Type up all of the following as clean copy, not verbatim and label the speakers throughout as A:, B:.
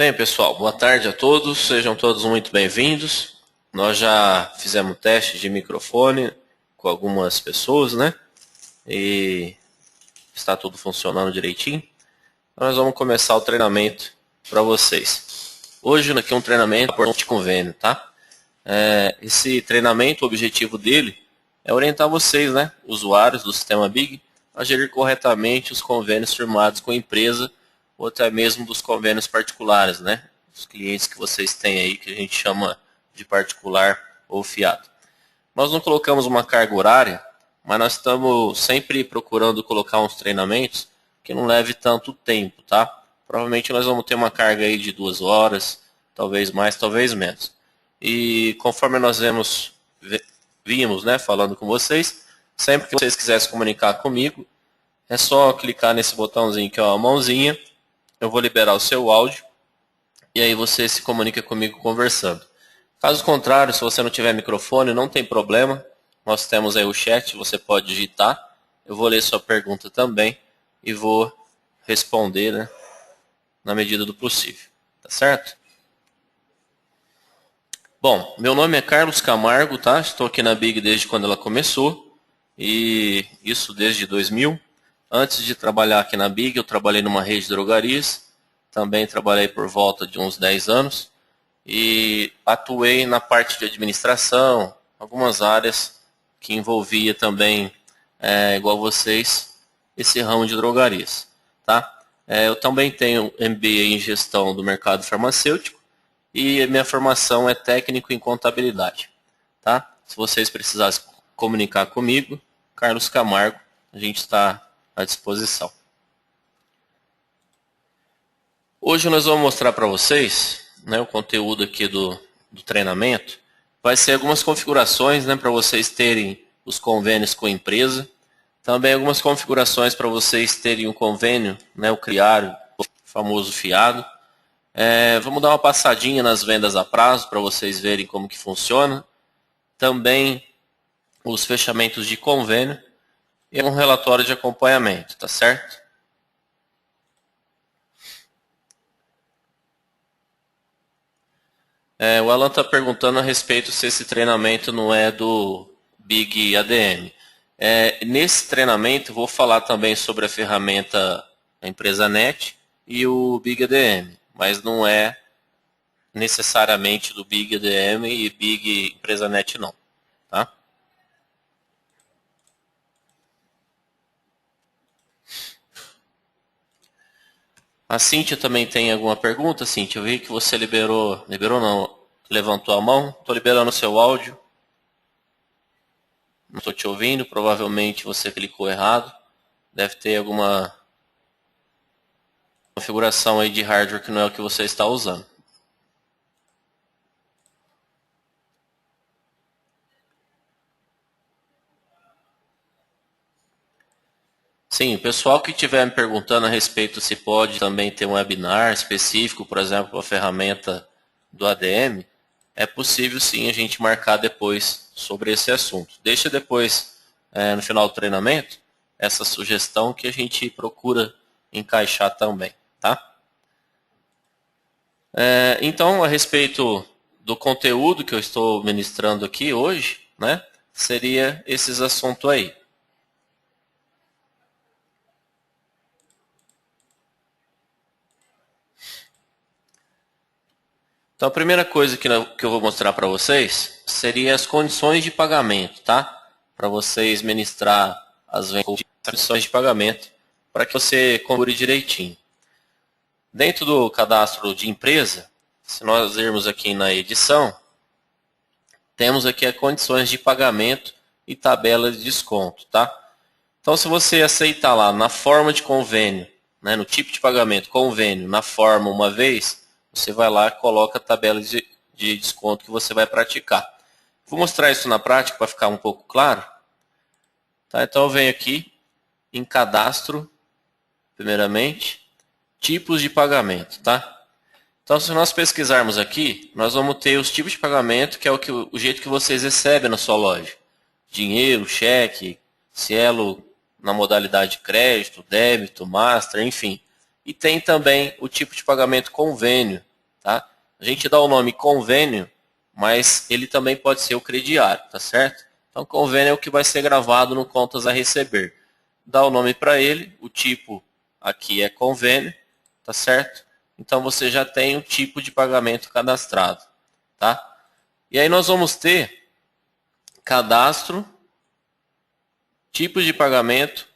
A: Bem, pessoal, boa tarde a todos, sejam todos muito bem-vindos. Nós já fizemos teste de microfone com algumas pessoas, né? E está tudo funcionando direitinho. Então, nós vamos começar o treinamento para vocês. Hoje aqui é um treinamento de convênio, tá? Esse treinamento, o objetivo dele é orientar vocês, né, usuários do sistema Big, a gerir corretamente os convênios firmados com a empresa ou até mesmo dos convênios particulares, né? Os clientes que vocês têm aí, que a gente chama de particular ou fiado. Nós não colocamos uma carga horária, mas nós estamos sempre procurando colocar uns treinamentos que não leve tanto tempo, tá? Provavelmente nós vamos ter uma carga aí de 2 horas, talvez mais, talvez menos. E conforme nós vimos, né, falando com vocês, sempre que vocês quiserem se comunicar comigo, é só clicar nesse botãozinho aqui, ó, a mãozinha, eu vou liberar o seu áudio e aí você se comunica comigo conversando. Caso contrário, se você não tiver microfone, não tem problema, nós temos aí o chat, você pode digitar, eu vou ler sua pergunta também e vou responder, né, na medida do possível, tá certo? Bom, meu nome é Carlos Camargo, tá? Estou aqui na Big desde quando ela começou, e isso desde 2000. Antes de trabalhar aqui na Big, eu trabalhei numa rede de drogarias, também trabalhei por volta de uns 10 anos, e atuei na parte de administração, algumas áreas que envolvia também, igual vocês, esse ramo de drogarias, tá? Eu também tenho MBA em gestão do mercado farmacêutico, e a minha formação é técnico em contabilidade, tá? Se vocês precisarem comunicar comigo, Carlos Camargo, a gente está à disposição. Hoje nós vamos mostrar para vocês, né, o conteúdo aqui do treinamento. Vai ser algumas configurações, né, para vocês terem os convênios com a empresa. Também algumas configurações para vocês terem um convênio, né, o criário, o famoso fiado. Vamos dar uma passadinha nas vendas a prazo para vocês verem como que funciona. Também os fechamentos de convênio e um relatório de acompanhamento, tá certo? O Alan está perguntando a respeito se esse treinamento não é do Big ADM. Nesse treinamento vou falar também sobre a ferramenta da empresa NET e o Big ADM, mas não é necessariamente do Big ADM e Big Empresa Net não, tá? A Cíntia também tem alguma pergunta, Cíntia? Eu vi que você liberou não, levantou a mão, estou liberando o seu áudio. Não estou te ouvindo, provavelmente você clicou errado. Deve ter alguma configuração aí de hardware que não é o que você está usando. Sim, o pessoal que estiver me perguntando a respeito se pode também ter um webinar específico, por exemplo, a ferramenta do ADM, é possível sim a gente marcar depois sobre esse assunto. Deixa depois, no final do treinamento, essa sugestão que a gente procura encaixar também, tá? Então, a respeito do conteúdo que eu estou ministrando aqui hoje, né, seria esses assuntos aí. Então, a primeira coisa que eu vou mostrar para vocês seria as condições de pagamento, tá? Para vocês ministrar as condições de pagamento para que você configure direitinho. Dentro do cadastro de empresa, se nós irmos aqui na edição, temos aqui as condições de pagamento e tabela de desconto, tá? Então, se você aceitar lá na forma de convênio, né, no tipo de pagamento, convênio, na forma uma vez, você vai lá e coloca a tabela de desconto que você vai praticar. Vou mostrar isso na prática para ficar um pouco claro. Tá? Então, eu venho aqui em cadastro, primeiramente, tipos de pagamento. Tá? Então, se nós pesquisarmos aqui, nós vamos ter os tipos de pagamento, que é o jeito que vocês recebem na sua loja. Dinheiro, cheque, Cielo na modalidade crédito, débito, master, enfim. E tem também o tipo de pagamento convênio, tá? A gente dá o nome convênio, mas ele também pode ser o crediário, tá certo? Então, convênio é o que vai ser gravado no contas a receber. Dá o nome para ele, o tipo aqui é convênio, tá certo? Então, você já tem o tipo de pagamento cadastrado, tá? E aí nós vamos ter cadastro, tipo de pagamento,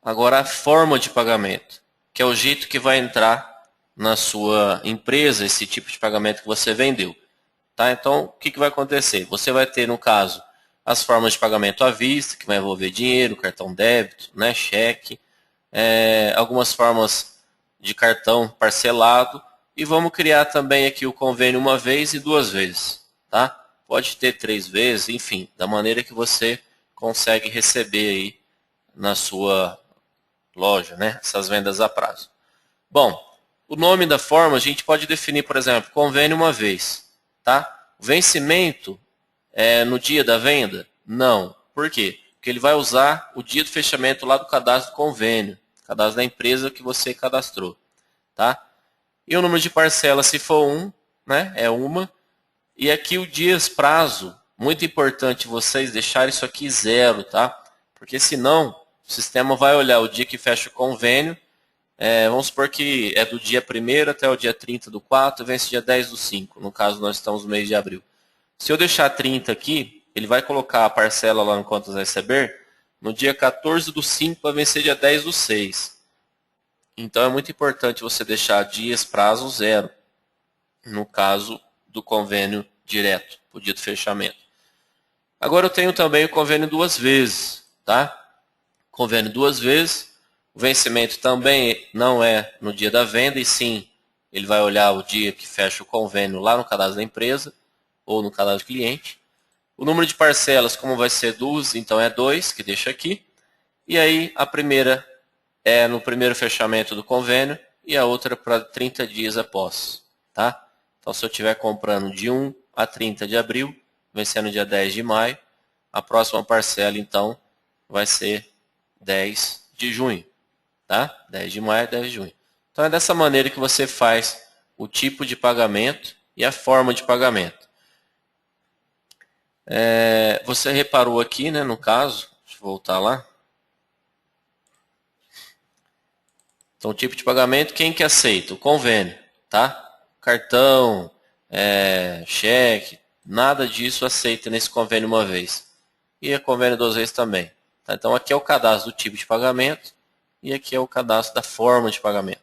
A: agora a forma de pagamento, que é o jeito que vai entrar na sua empresa esse tipo de pagamento que você vendeu. Tá? Então, o que vai acontecer? Você vai ter, no caso, as formas de pagamento à vista, que vai envolver dinheiro, cartão débito, né, cheque, algumas formas de cartão parcelado, e vamos criar também aqui o convênio uma vez e duas vezes. Tá? Pode ter 3 vezes, enfim, da maneira que você consegue receber aí na sua loja, né, essas vendas a prazo. Bom, o nome da forma a gente pode definir, por exemplo, convênio uma vez. Tá? O vencimento é no dia da venda? Não. Por quê? Porque ele vai usar o dia do fechamento lá do cadastro do convênio, cadastro da empresa que você cadastrou. Tá? E o número de parcelas, se for né, é uma. E aqui o dias prazo, muito importante vocês deixarem isso aqui 0, tá? Porque senão o sistema vai olhar o dia que fecha o convênio. Vamos supor que é do dia 1º até o dia 30 do 4, vence dia 10 do 5. No caso, nós estamos no mês de abril. Se eu deixar 30 aqui, ele vai colocar a parcela lá no contas a receber no dia 14 do 5 para vencer dia 10 do 6. Então, é muito importante você deixar dias prazo 0, no caso do convênio direto, o dia do fechamento. Agora eu tenho também o convênio 2 vezes, tá? Convênio 2 vezes. O vencimento também não é no dia da venda, e sim, ele vai olhar o dia que fecha o convênio lá no cadastro da empresa ou no cadastro do cliente. O número de parcelas, como vai ser 2, então é 2, que deixa aqui. E aí a primeira é no primeiro fechamento do convênio e a outra para 30 dias após. Tá? Então, se eu estiver comprando de 1 a 30 de abril, vencendo dia 10 de maio, a próxima parcela, então, vai ser 10 de junho. Tá? 10 de maio, 10 de junho. Então, é dessa maneira que você faz o tipo de pagamento e a forma de pagamento. Você reparou aqui, né, no caso, deixa eu voltar lá. Então, o tipo de pagamento, quem que aceita? O convênio, tá? Cartão, cheque, nada disso aceita nesse convênio uma vez. E a convênio 2 vezes também. Tá? Então, aqui é o cadastro do tipo de pagamento e aqui é o cadastro da forma de pagamento.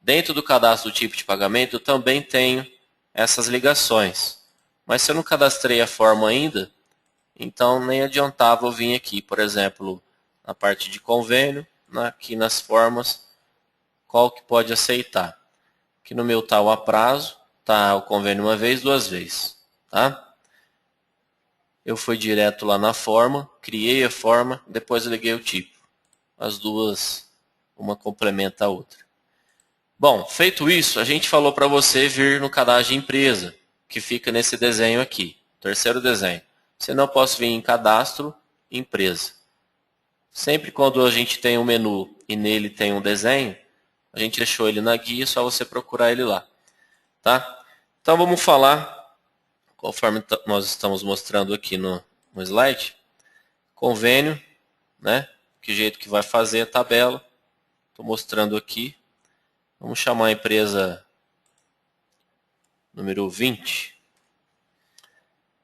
A: Dentro do cadastro do tipo de pagamento, eu também tenho essas ligações. Mas se eu não cadastrei a forma ainda, então nem adiantava eu vir aqui, por exemplo, na parte de convênio, aqui nas formas, qual que pode aceitar. Aqui no meu está o a prazo, está o convênio uma vez, 2 vezes. Tá? Eu fui direto lá na forma, criei a forma, depois eu liguei o tipo. As duas, uma complementa a outra. Bom, feito isso, a gente falou para você vir no cadastro de empresa, que fica nesse desenho aqui, terceiro desenho. Senão eu posso vir em cadastro, empresa. Sempre quando a gente tem um menu e nele tem um desenho, a gente deixou ele na guia, é só você procurar ele lá. Tá? Então vamos falar, conforme nós estamos mostrando aqui no slide, convênio, né? Que jeito que vai fazer a tabela. Estou mostrando aqui. Vamos chamar a empresa número 20.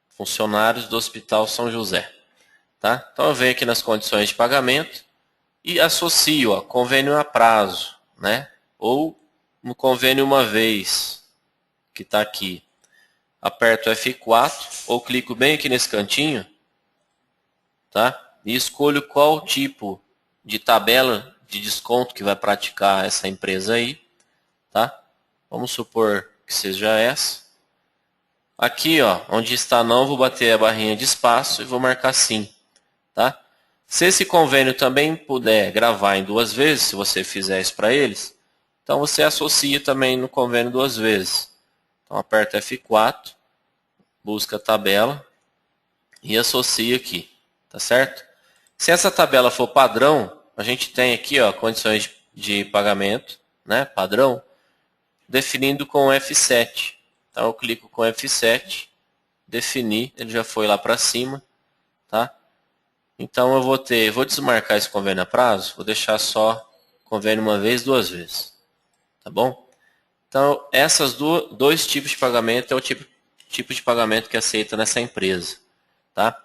A: Funcionários do Hospital São José. Tá? Então eu venho aqui nas condições de pagamento e associo, ó, convênio a prazo, né? Ou no convênio uma vez, que está aqui. Aperto F4 ou clico bem aqui nesse cantinho, tá? E escolho qual tipo de tabela de desconto que vai praticar essa empresa aí, tá? Vamos supor que seja essa. Aqui, ó, onde está não, vou bater a barrinha de espaço e vou marcar sim, tá? Se esse convênio também puder gravar em 2 vezes, se você fizer isso para eles, então você associa também no convênio 2 vezes. Então aperta F4, busca a tabela e associa aqui, tá certo? Se essa tabela for padrão, a gente tem aqui, ó, condições de pagamento, né, padrão. definindo com F7. Então eu clico com F7, definir, ele já foi lá para cima, tá? Então eu vou desmarcar esse convênio a prazo, vou deixar só convênio uma vez, duas vezes, tá bom? Então essas dois tipos de pagamento é o tipo de pagamento que aceita nessa empresa, tá?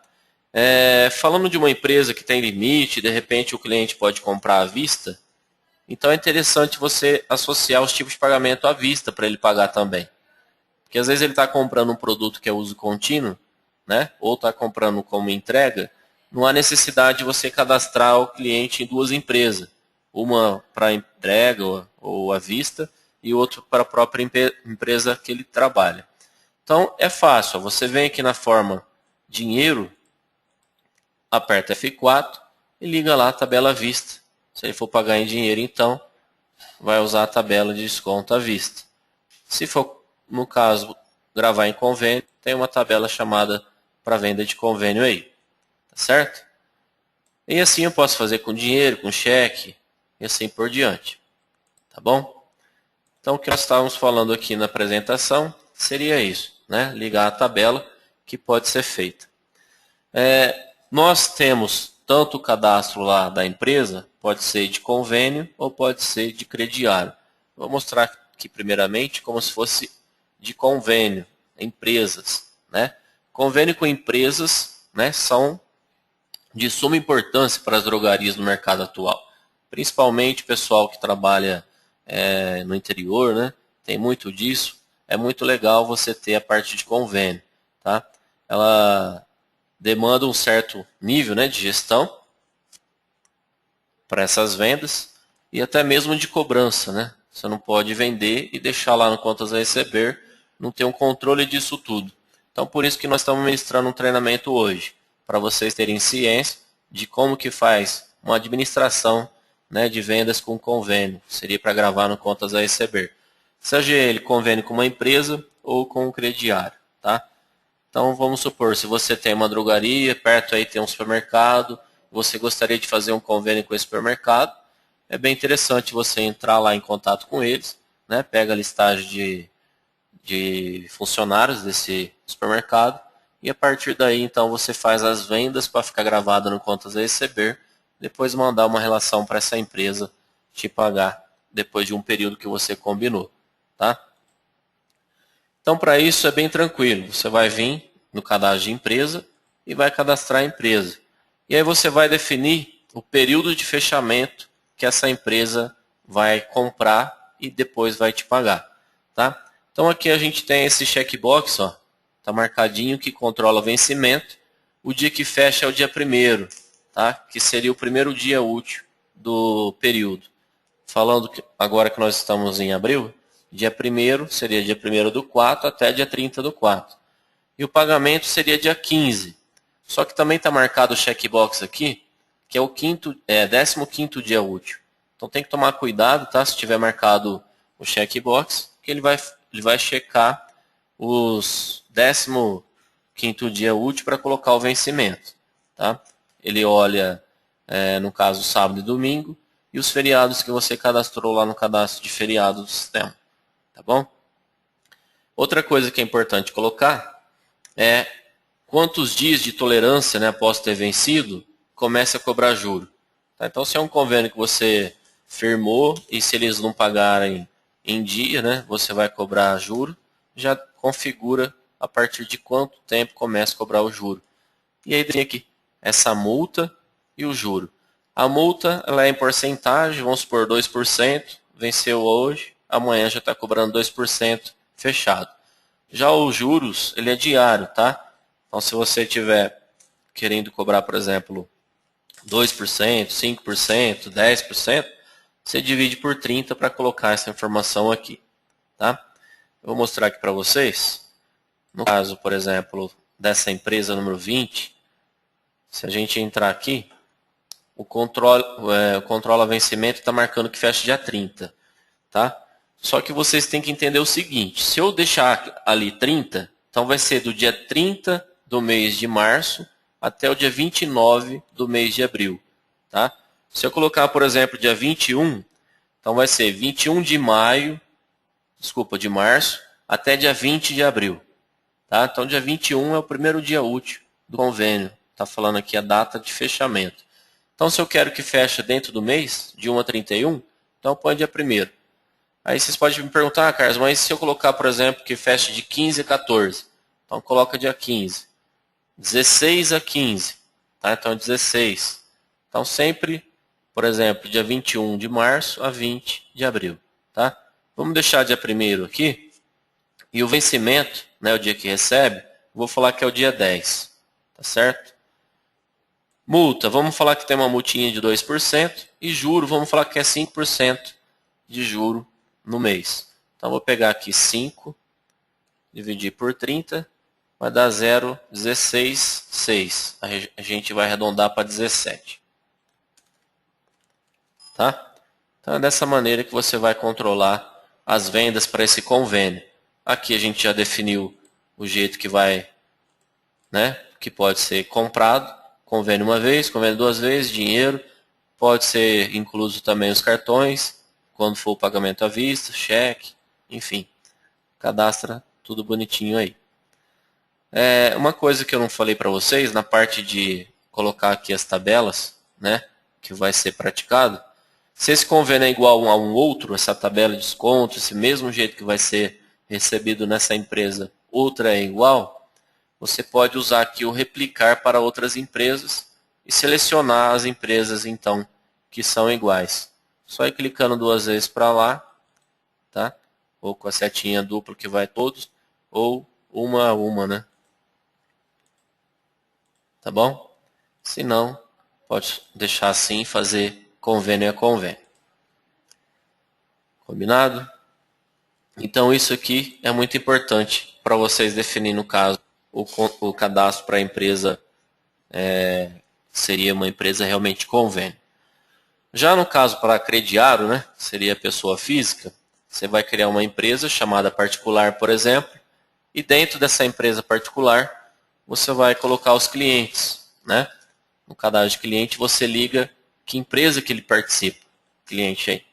A: Falando de uma empresa que tem limite, de repente o cliente pode comprar à vista, então é interessante você associar os tipos de pagamento à vista para ele pagar também. Porque às vezes ele está comprando um produto que é uso contínuo, né? Ou está comprando como entrega, não há necessidade de você cadastrar o cliente em duas empresas. Uma para entrega ou à vista e outra para a própria empresa que ele trabalha. Então é fácil, você vem aqui na forma dinheiro, aperta F4 e liga lá a tabela à vista. Se ele for pagar em dinheiro, então vai usar a tabela de desconto à vista. Se for, no caso, gravar em convênio, tem uma tabela chamada para venda de convênio aí. Tá certo? E assim eu posso fazer com dinheiro, com cheque e assim por diante. Tá bom? Então o que nós estávamos falando aqui na apresentação seria isso, né? Ligar a tabela que pode ser feita. Nós temos tanto o cadastro lá da empresa, pode ser de convênio ou pode ser de crediário. Vou mostrar aqui primeiramente como se fosse de convênio, empresas, né? Convênio com empresas, né, são de suma importância para as drogarias no mercado atual. Principalmente o pessoal que trabalha no interior, né? Tem muito disso. É muito legal você ter a parte de convênio, tá? Ela demanda um certo nível, né, de gestão para essas vendas e até mesmo de cobrança, né? Você não pode vender e deixar lá no contas a receber, não ter um controle disso tudo. Então por isso que nós estamos ministrando um treinamento hoje, para vocês terem ciência de como que faz uma administração, né, de vendas com convênio. Seria para gravar no contas a receber. Seja ele convênio com uma empresa ou com um crediário, tá? Então vamos supor, se você tem uma drogaria, perto aí tem um supermercado, você gostaria de fazer um convênio com esse supermercado, é bem interessante você entrar lá em contato com eles, né? Pega a listagem de funcionários desse supermercado e a partir daí então você faz as vendas para ficar gravado no contas a receber, depois mandar uma relação para essa empresa te pagar depois de um período que você combinou, tá? Então, para isso é bem tranquilo. Você vai vir no cadastro de empresa e vai cadastrar a empresa. E aí você vai definir o período de fechamento que essa empresa vai comprar e depois vai te pagar, tá? Então aqui a gente tem esse checkbox, ó, tá marcadinho que controla vencimento. O dia que fecha é o dia 1º, tá? Que seria o primeiro dia útil do período. Falando que agora que nós estamos em abril, dia 1º seria dia 1º do 4 até dia 30 do 4. E o pagamento seria dia 15. Só que também está marcado o checkbox aqui, que é o 15º dia útil. Então tem que tomar cuidado, tá? Se tiver marcado o checkbox, que ele vai checar os 15º dia útil para colocar o vencimento, tá? Ele olha, no caso, sábado e domingo, e os feriados que você cadastrou lá no cadastro de feriado do sistema. Tá bom? Outra coisa que é importante colocar é quantos dias de tolerância, né, após ter vencido, começa a cobrar juro. Tá? Então, se é um convênio que você firmou e se eles não pagarem em dia, né, você vai cobrar juro, já configura a partir de quanto tempo começa a cobrar o juro. E aí tem aqui essa multa e o juro. A multa ela é em porcentagem, vamos supor 2%, venceu hoje, amanhã já está cobrando 2% fechado. Já os juros, ele é diário, tá? Então se você estiver querendo cobrar, por exemplo, 2%, 5%, 10%, você divide por 30 para colocar essa informação aqui, tá? Eu vou mostrar aqui para vocês. No caso, por exemplo, dessa empresa número 20, se a gente entrar aqui, o controla vencimento está marcando que fecha dia 30, tá? Só que vocês têm que entender o seguinte, se eu deixar ali 30, então vai ser do dia 30 do mês de março até o dia 29 do mês de abril, tá? Se eu colocar, por exemplo, dia 21, então vai ser 21 de maio desculpa, de março até dia 20 de abril. Tá? Então, dia 21 é o primeiro dia útil do convênio. Está falando aqui a data de fechamento. Então, se eu quero que feche dentro do mês, de 1 a 31, então põe dia 1º. Aí vocês podem me perguntar, Carlos, mas se eu colocar, por exemplo, que feche de 15 a 14, então coloca dia 15. 16 a 15, tá? Então 16. Então sempre, por exemplo, dia 21 de março a 20 de abril, tá? Vamos deixar dia 1º aqui. E o vencimento, né, o dia que recebe, vou falar que é o dia 10, tá certo? Multa, vamos falar que tem uma multinha de 2%. E juro, vamos falar que é 5% de juro no mês. Então vou pegar aqui 5, dividir por 30, vai dar 0,166. A gente vai arredondar para 17. Tá? Então é dessa maneira que você vai controlar as vendas para esse convênio. Aqui a gente já definiu o jeito que vai, né, que pode ser comprado, convênio uma vez, convênio duas vezes, dinheiro, pode ser incluso também os cartões, quando for o pagamento à vista, cheque, enfim, cadastra tudo bonitinho aí. Uma coisa que eu não falei para vocês, na parte de colocar aqui as tabelas, né, que vai ser praticado, se esse convênio é igual a um outro, essa tabela de desconto, esse mesmo jeito que vai ser recebido nessa empresa, outra é igual, você pode usar aqui o replicar para outras empresas e selecionar as empresas, então, que são iguais. Só ir clicando duas vezes para lá, tá? Ou com a setinha dupla que vai todos, ou uma a uma, né? Tá bom? Se não, pode deixar assim e fazer convênio a convênio. Combinado? Então isso aqui é muito importante para vocês definir, no caso, o cadastro para a empresa seria uma empresa realmente convênio. Já no caso para crediário, né, seria pessoa física, você vai criar uma empresa chamada particular, por exemplo, e dentro dessa empresa particular, você vai colocar os clientes, né? No cadastro de cliente, você liga que empresa que ele participa, cliente aí.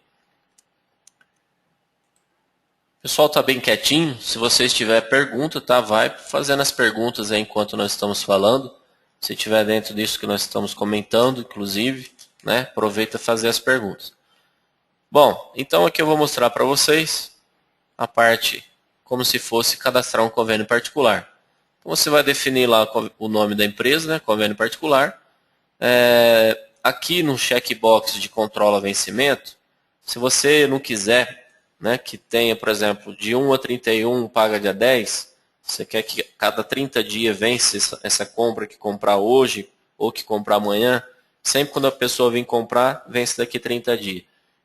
A: O pessoal está bem quietinho. Se vocês tiverem pergunta, tá? Vai fazendo as perguntas aí enquanto nós estamos falando. Se tiver dentro disso que nós estamos comentando, inclusive, né? Aproveita fazer as perguntas. Bom, então aqui eu vou mostrar para vocês a parte como se fosse cadastrar um convênio particular. Então você vai definir lá o nome da empresa, né? Convênio particular. Aqui no checkbox de controla vencimento, se você não quiser, né, que tenha, por exemplo, de 1 a 31 paga dia 10, você quer que cada 30 dias vence essa compra que comprar hoje ou que comprar amanhã, sempre quando a pessoa vir comprar, vence daqui 30 dias.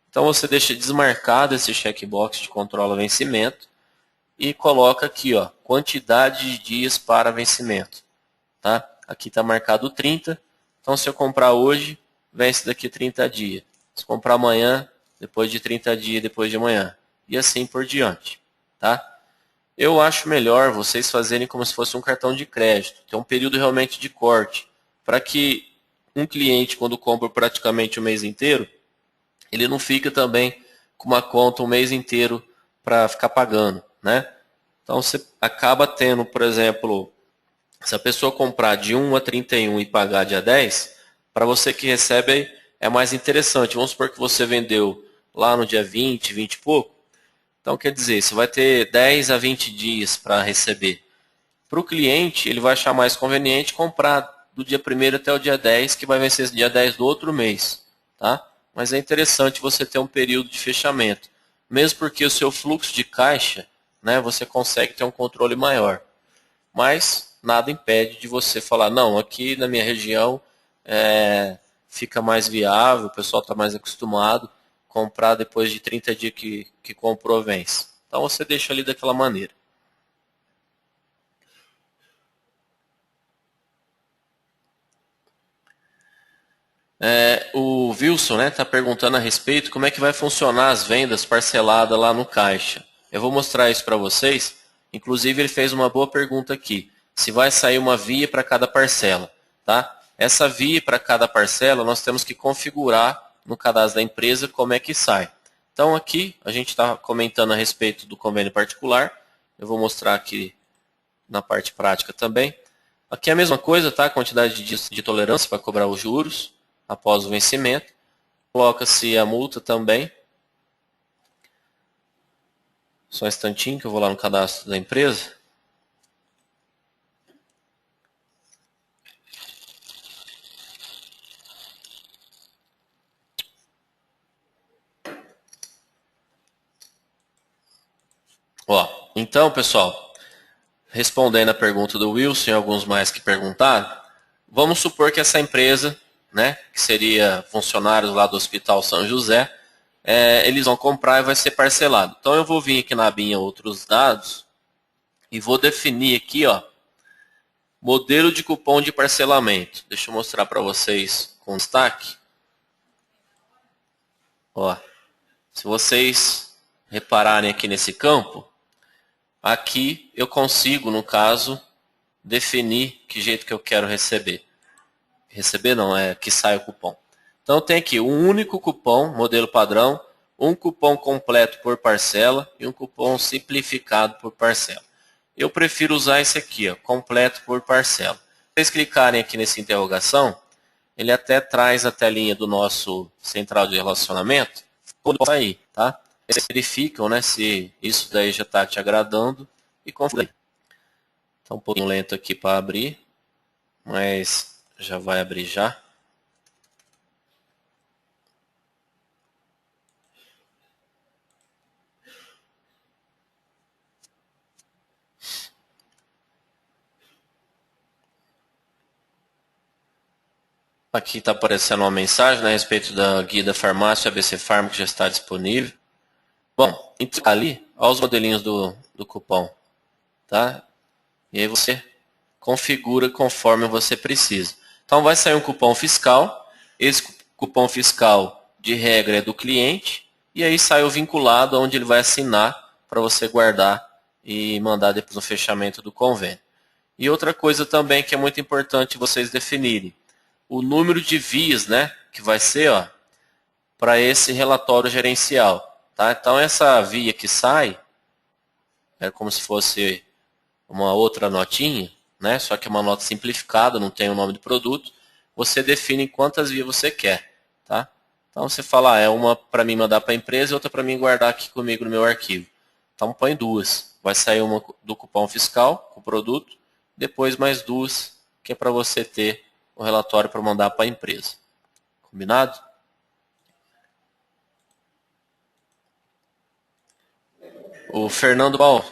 A: Então você deixa desmarcado esse checkbox de controla vencimento e coloca aqui, ó, quantidade de dias para vencimento. Tá? Aqui está marcado 30. Então, se eu comprar hoje, vence daqui 30 dias. Se comprar amanhã, depois de 30 dias, depois de amanhã. E assim por diante. Tá? Eu acho melhor vocês fazerem como se fosse um cartão de crédito. Tem um período realmente de corte. Para que um cliente, quando compra praticamente o mês inteiro, ele não fica também com uma conta o mês inteiro para ficar pagando. Né? Então, você acaba tendo, por exemplo, se a pessoa comprar de 1 a 31 e pagar dia 10, para você que recebe é mais interessante. Vamos supor que você vendeu lá no dia 20, 20 e pouco. Então, quer dizer, você vai ter 10 a 20 dias para receber. Para o cliente, ele vai achar mais conveniente comprar do dia 1º até o dia 10, que vai vencer dia 10 do outro mês. Tá? Mas é interessante você ter um período de fechamento. Mesmo porque o seu fluxo de caixa, né, você consegue ter um controle maior. Mas nada impede de você falar, não, aqui na minha região fica mais viável, o pessoal está mais acostumado, comprar depois de 30 dias que comprou vence. Então você deixa ali daquela maneira. O Wilson está perguntando a respeito como é que vai funcionar as vendas parceladas lá no caixa. Eu vou mostrar isso para vocês. Inclusive ele fez uma boa pergunta aqui. Se vai sair uma via para cada parcela. Tá? Essa via para cada parcela nós temos que configurar no cadastro da empresa como é que sai. Então aqui a gente está comentando a respeito do convênio particular. Eu vou mostrar aqui na parte prática também. Aqui é a mesma coisa, tá? A quantidade de dias de tolerância para cobrar os juros após o vencimento. Coloca-se a multa também. Só um instantinho que eu vou lá no cadastro da empresa. Ó, então, pessoal, respondendo a pergunta do Wilson e alguns mais que perguntaram, vamos supor que essa empresa, né, que seria funcionários lá do Hospital São José, eles vão comprar e vai ser parcelado. Então eu vou vir aqui na abinha outros dados e vou definir aqui, ó, modelo de cupom de parcelamento. Deixa eu mostrar para vocês com destaque. Ó, se vocês repararem aqui nesse campo, aqui eu consigo, no caso, definir que jeito que eu quero receber. Receber não, é que sai o cupom. Então tem aqui um único cupom, modelo padrão, um cupom completo por parcela e um cupom simplificado por parcela. Eu prefiro usar esse aqui, ó, completo por parcela. Se vocês clicarem aqui nessa interrogação, ele até traz a telinha do nosso central de relacionamento, quando sair, tá? Eles verificam, né, se isso daí já está te agradando e confere. Está um pouquinho lento aqui para abrir, mas já vai abrir já. Aqui está aparecendo uma mensagem, né, a respeito da guia da farmácia ABC Farm, que já está disponível. Bom, então ali, olha os modelinhos do cupom, tá? E aí você configura conforme você precisa. Então vai sair um cupom fiscal, esse cupom fiscal de regra é do cliente, e aí sai o vinculado onde ele vai assinar para você guardar e mandar depois no fechamento do convênio. E outra coisa também que é muito importante vocês definirem, o número de vias, né, que vai ser, ó, para esse relatório gerencial, tá? Então essa via que sai é como se fosse uma outra notinha, né? Só que é uma nota simplificada, não tem o nome do produto. Você define quantas vias você quer, tá? Então você fala, é uma para mim mandar para a empresa e outra para mim guardar aqui comigo no meu arquivo. Então põe duas. Vai sair uma do cupom fiscal, com o produto, depois mais duas, que é para você ter o relatório para mandar para a empresa. Combinado? O Fernando Bal,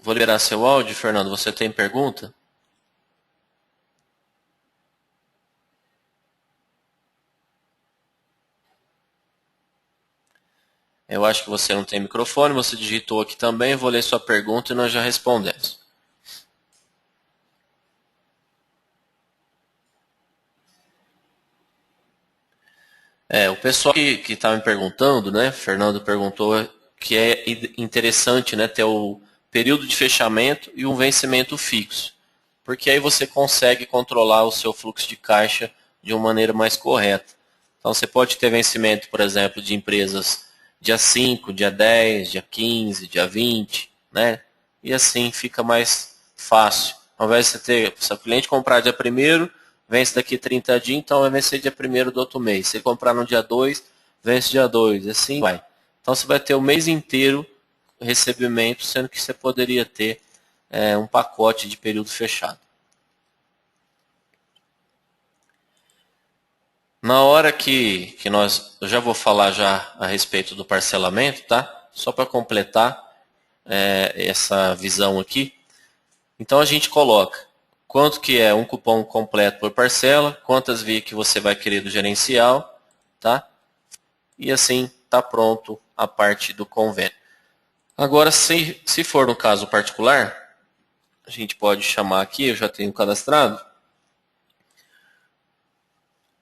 A: vou liberar seu áudio. Fernando, você tem pergunta? Eu acho que você não tem microfone, você digitou aqui também, vou ler sua pergunta e nós já respondemos. O pessoal que está me perguntando, né, Fernando perguntou que é interessante, né, ter o período de fechamento e um vencimento fixo, porque aí você consegue controlar o seu fluxo de caixa de uma maneira mais correta. Então você pode ter vencimento, por exemplo, de empresas dia 5, dia 10, dia 15, dia 20, né? E assim fica mais fácil. Ao invés de você ter, se o cliente comprar dia 1º, vence daqui 30 dias, então vai vencer dia 1º do outro mês. Se ele comprar no dia 2, vence dia 2, assim vai. Então você vai ter o mês inteiro recebimento, sendo que você poderia ter um pacote de período fechado. Na hora que eu já vou falar já a respeito do parcelamento, tá? Só para completar essa visão aqui. Então a gente coloca quanto que é um cupom completo por parcela, quantas vias que você vai querer do gerencial, tá? E assim está pronto a parte do convênio. Agora, se for no caso particular, a gente pode chamar aqui, eu já tenho cadastrado.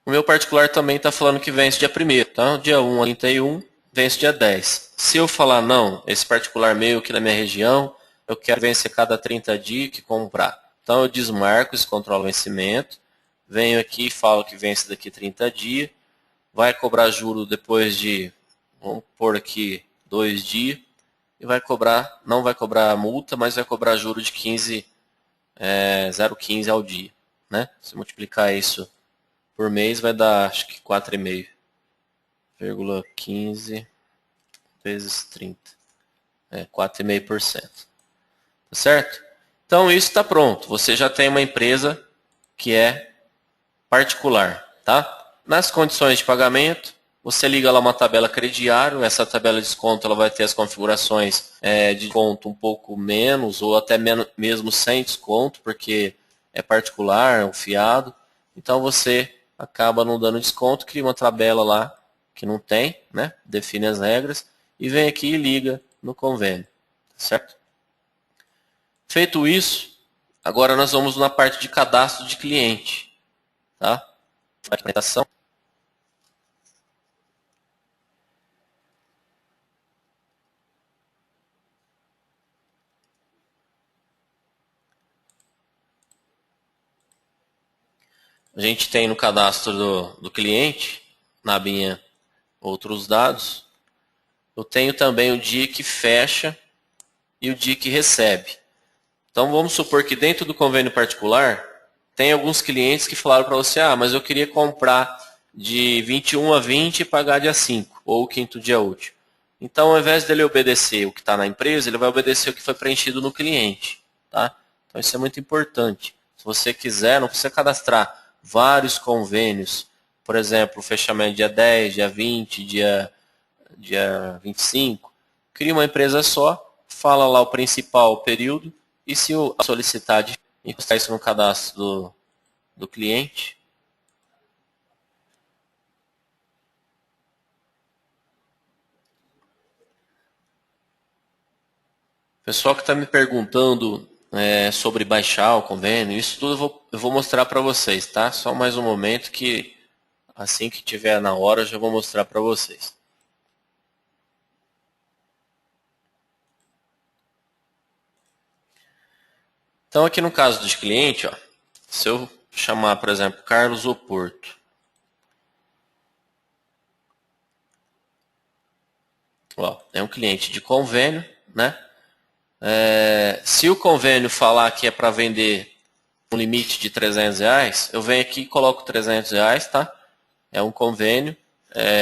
A: O meu particular também está falando que vence dia 1º, tá? Dia 1 a 31, vence dia 10. Se eu falar, não, esse particular meu aqui na minha região, eu quero vencer cada 30 dias que comprar. Então eu desmarco esse controle vencimento, venho aqui e falo que vence daqui 30 dias, vai cobrar juro depois de, vamos pôr aqui, 2 dias, e não vai cobrar multa, mas vai cobrar juro de 0,15 ao dia. Né? Se multiplicar isso por mês, vai dar, acho que 4,5 vezes 30. 4,5%. Tá certo? Então isso está pronto. Você já tem uma empresa que é particular. Tá? Nas condições de pagamento, você liga lá uma tabela crediário. Essa tabela de desconto ela vai ter as configurações de desconto um pouco menos ou até mesmo sem desconto, porque é particular, é um fiado. Então você acaba não dando desconto, cria uma tabela lá que não tem, né? Define as regras e vem aqui e liga no convênio. Certo? Feito isso, agora nós vamos na parte de cadastro de cliente. Tá? Apresentação. A gente tem no cadastro do cliente, na abinha outros dados, eu tenho também o dia que fecha e o dia que recebe. Então vamos supor que dentro do convênio particular, tem alguns clientes que falaram para você, mas eu queria comprar de 21 a 20 e pagar dia 5, ou o quinto dia útil. Então ao invés dele obedecer o que está na empresa, ele vai obedecer o que foi preenchido no cliente. Tá? Então isso é muito importante. Se você quiser, não precisa cadastrar vários convênios, por exemplo, fechamento dia 10, dia 20, dia 25, cria uma empresa só, fala lá o principal período, e se a solicitar encostar isso no cadastro do cliente. Pessoal que está me perguntando sobre baixar o convênio, isso tudo eu vou mostrar para vocês, tá? Só mais um momento que assim que tiver na hora eu já vou mostrar para vocês. Então aqui no caso dos clientes, ó, se eu chamar, por exemplo, Carlos Oporto, ó, é um cliente de convênio, né? Se o convênio falar que é para vender um limite de R$300, eu venho aqui e coloco R$300, tá? É um convênio,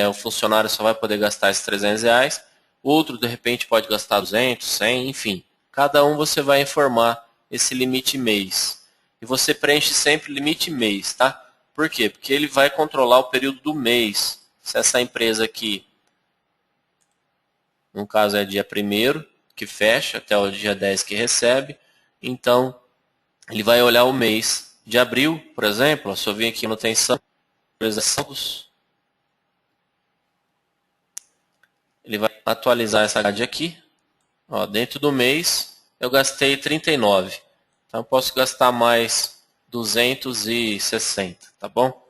A: o funcionário só vai poder gastar esses R$300, outro de repente pode gastar 200, 100, enfim. Cada um você vai informar esse limite mês. E você preenche sempre limite mês, tá? Por quê? Porque ele vai controlar o período do mês. Se essa empresa aqui, no caso é dia 1º, que fecha, até o dia 10 que recebe, então ele vai olhar o mês de abril, por exemplo, se eu vim aqui em manutenção, ele vai atualizar essa grade aqui, ó, dentro do mês eu gastei 39, então eu posso gastar mais 260, tá bom?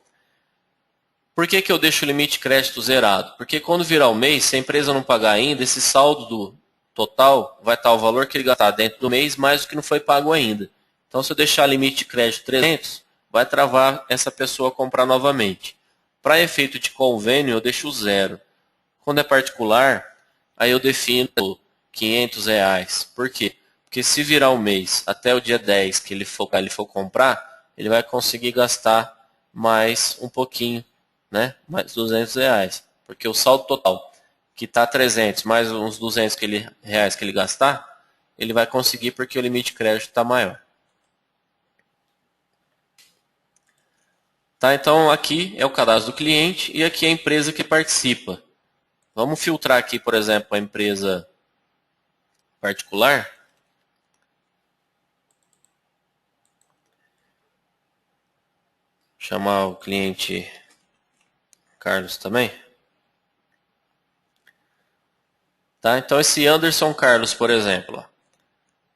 A: Por que eu deixo o limite crédito zerado? Porque quando virar o mês, se a empresa não pagar ainda, esse saldo do total vai estar o valor que ele gastar dentro do mês mais o que não foi pago ainda. Então, se eu deixar limite de crédito 300, vai travar essa pessoa a comprar novamente. Para efeito de convênio, eu deixo zero. Quando é particular, aí eu defino R$500. Por quê? Porque se virar o mês até o dia 10 que ele for comprar, ele vai conseguir gastar mais um pouquinho, né? Mais R$200. Porque o saldo total, que está 300 mais uns 200 reais que ele gastar, ele vai conseguir porque o limite de crédito está maior. Tá, então aqui é o cadastro do cliente e aqui é a empresa que participa. Vamos filtrar aqui, por exemplo, a empresa particular. Chamar o cliente Carlos também. Tá, então esse Anderson Carlos, por exemplo, ó,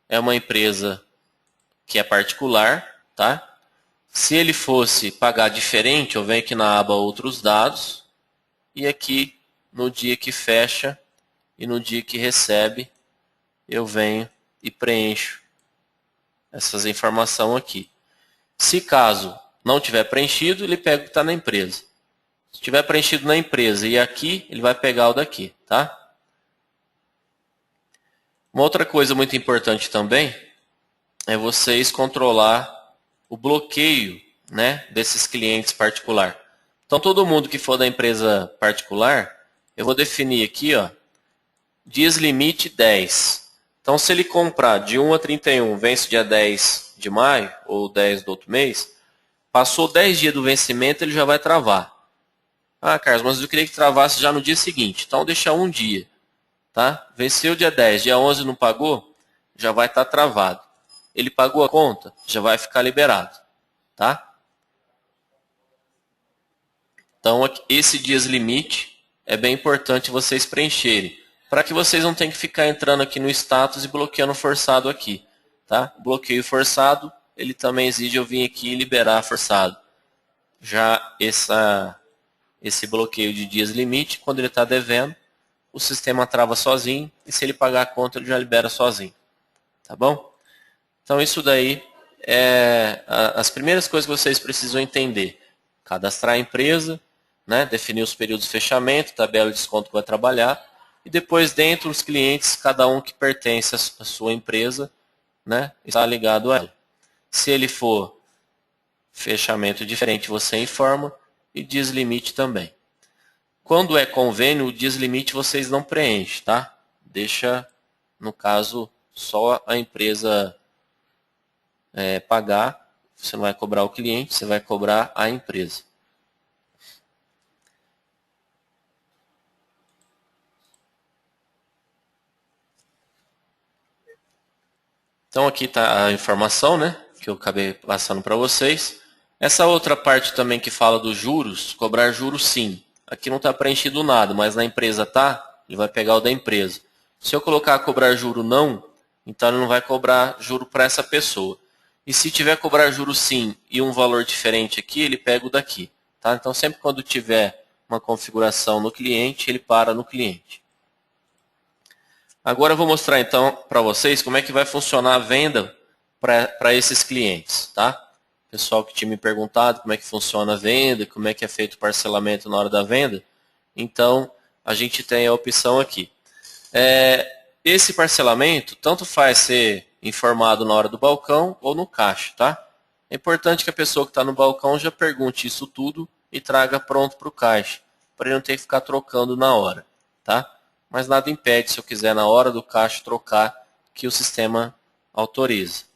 A: é uma empresa que é particular, tá? Se ele fosse pagar diferente, eu venho aqui na aba Outros Dados e aqui no dia que fecha e no dia que recebe, eu venho e preencho essas informações aqui. Se caso não tiver preenchido, ele pega o que está na empresa. Se tiver preenchido na empresa e aqui, ele vai pegar o daqui, tá? Uma outra coisa muito importante também é vocês controlar o bloqueio, né, desses clientes particular. Então, todo mundo que for da empresa particular, eu vou definir aqui, ó, dias limite 10. Então, se ele comprar de 1 a 31, vence dia 10 de maio ou 10 do outro mês, passou 10 dias do vencimento, ele já vai travar. Ah, Carlos, mas eu queria que travasse já no dia seguinte. Então, deixa um dia, tá? Venceu dia 10, dia 11 não pagou, já vai estar travado. Ele pagou a conta, já vai ficar liberado, tá? Então, esse dias limite é bem importante vocês preencherem, para que vocês não tenham que ficar entrando aqui no status e bloqueando forçado aqui, tá? Bloqueio forçado, ele também exige eu vir aqui e liberar forçado. Já esse bloqueio de dias limite, quando ele está devendo, o sistema trava sozinho e se ele pagar a conta, ele já libera sozinho, tá bom? Então, isso daí é as primeiras coisas que vocês precisam entender. Cadastrar a empresa, né, definir os períodos de fechamento, tabela de desconto que vai trabalhar, e depois dentro os clientes, cada um que pertence à sua empresa, né, está ligado a ela. Se ele for fechamento diferente, você informa e diz limite também. Quando é convênio, o dias limite vocês não preenchem, tá? Deixa, no caso, só a empresa pagar, você não vai cobrar o cliente, você vai cobrar a empresa. Então aqui está a informação, né, que eu acabei passando para vocês. Essa outra parte também que fala dos juros, cobrar juros sim. Aqui não está preenchido nada, mas na empresa tá, ele vai pegar o da empresa. Se eu colocar cobrar juro não, então ele não vai cobrar juro para essa pessoa. E se tiver cobrar juro sim e um valor diferente aqui, ele pega o daqui. Tá? Então sempre quando tiver uma configuração no cliente, ele para no cliente. Agora eu vou mostrar então para vocês como é que vai funcionar a venda para esses clientes, tá? Pessoal que tinha me perguntado como é que funciona a venda, como é que é feito o parcelamento na hora da venda. Então, a gente tem a opção aqui. Esse parcelamento, tanto faz ser informado na hora do balcão ou no caixa, tá? É importante que a pessoa que está no balcão já pergunte isso tudo e traga pronto para o caixa, para ele não ter que ficar trocando na hora, tá? Mas nada impede, se eu quiser na hora do caixa trocar, que o sistema autoriza.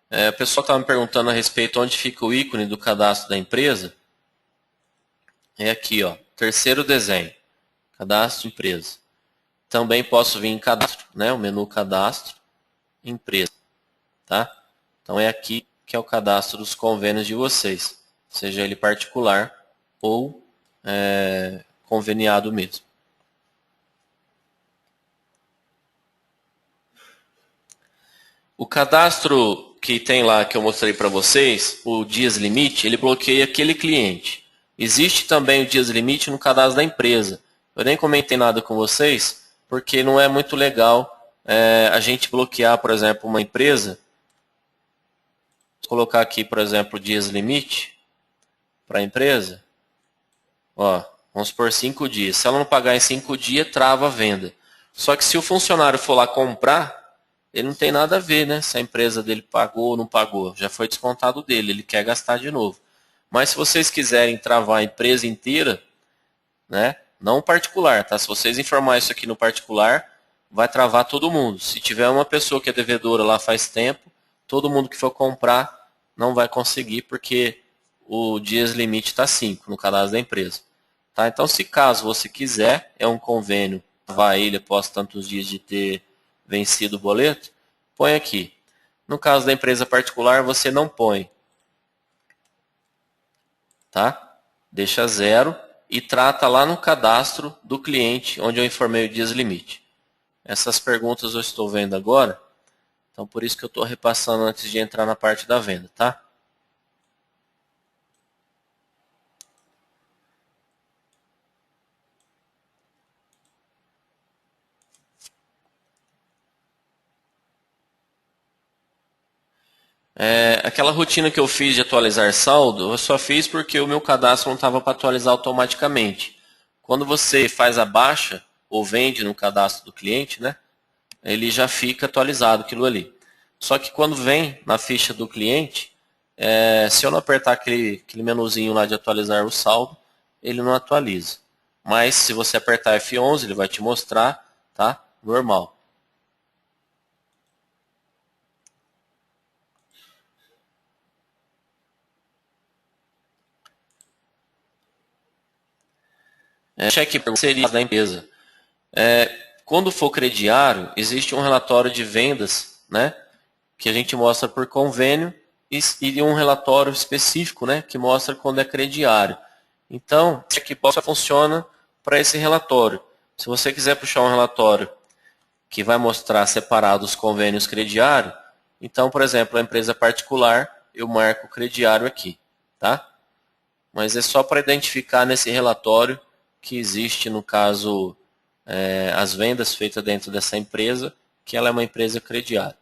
A: O pessoal estava me perguntando a respeito onde fica o ícone do cadastro da empresa. É aqui, ó, terceiro desenho, cadastro empresa. Também posso vir em cadastro, né, o menu cadastro, empresa, tá? Então é aqui que é o cadastro dos convênios de vocês, seja ele particular ou conveniado mesmo. O cadastro que tem lá, que eu mostrei para vocês, o dias limite, ele bloqueia aquele cliente. Existe também o dias limite no cadastro da empresa. Eu nem comentei nada com vocês, porque não é muito legal a gente bloquear, por exemplo, uma empresa. Vou colocar aqui, por exemplo, dias limite para a empresa. Ó, vamos supor 5 dias. Se ela não pagar em 5 dias, trava a venda. Só que se o funcionário for lá comprar, ele não tem nada a ver, né? Se a empresa dele pagou ou não pagou. Já foi descontado dele, ele quer gastar de novo. Mas se vocês quiserem travar a empresa inteira, né? Não o particular, tá? Se vocês informar isso aqui no particular, vai travar todo mundo. Se tiver uma pessoa que é devedora lá faz tempo, todo mundo que for comprar não vai conseguir, porque o dias limite está 5 no cadastro da empresa. Tá? Então, se caso você quiser, é um convênio, travar ele após tantos dias de ter vencido o boleto, põe aqui. No caso da empresa particular, você não põe, tá? Deixa zero e trata lá no cadastro do cliente, onde eu informei o dias limite. Essas perguntas eu estou vendo agora, então por isso que eu estou repassando antes de entrar na parte da venda, tá? Aquela rotina que eu fiz de atualizar saldo, eu só fiz porque o meu cadastro não estava para atualizar automaticamente. Quando você faz a baixa ou vende no cadastro do cliente, né, ele já fica atualizado aquilo ali. Só que quando vem na ficha do cliente, se eu não apertar aquele menuzinho lá de atualizar o saldo, ele não atualiza. Mas se você apertar F11, ele vai te mostrar, tá? Normal. Cheque seria da empresa. Quando for crediário, existe um relatório de vendas, né? Que a gente mostra por convênio e um relatório específico, né? Que mostra quando é crediário. Então, o cheque só funciona para esse relatório. Se você quiser puxar um relatório que vai mostrar separado os convênios crediário, então, por exemplo, a empresa particular, eu marco crediário aqui, tá? Mas é só para identificar nesse relatório que existe, no caso, as vendas feitas dentro dessa empresa, que ela é uma empresa crediária.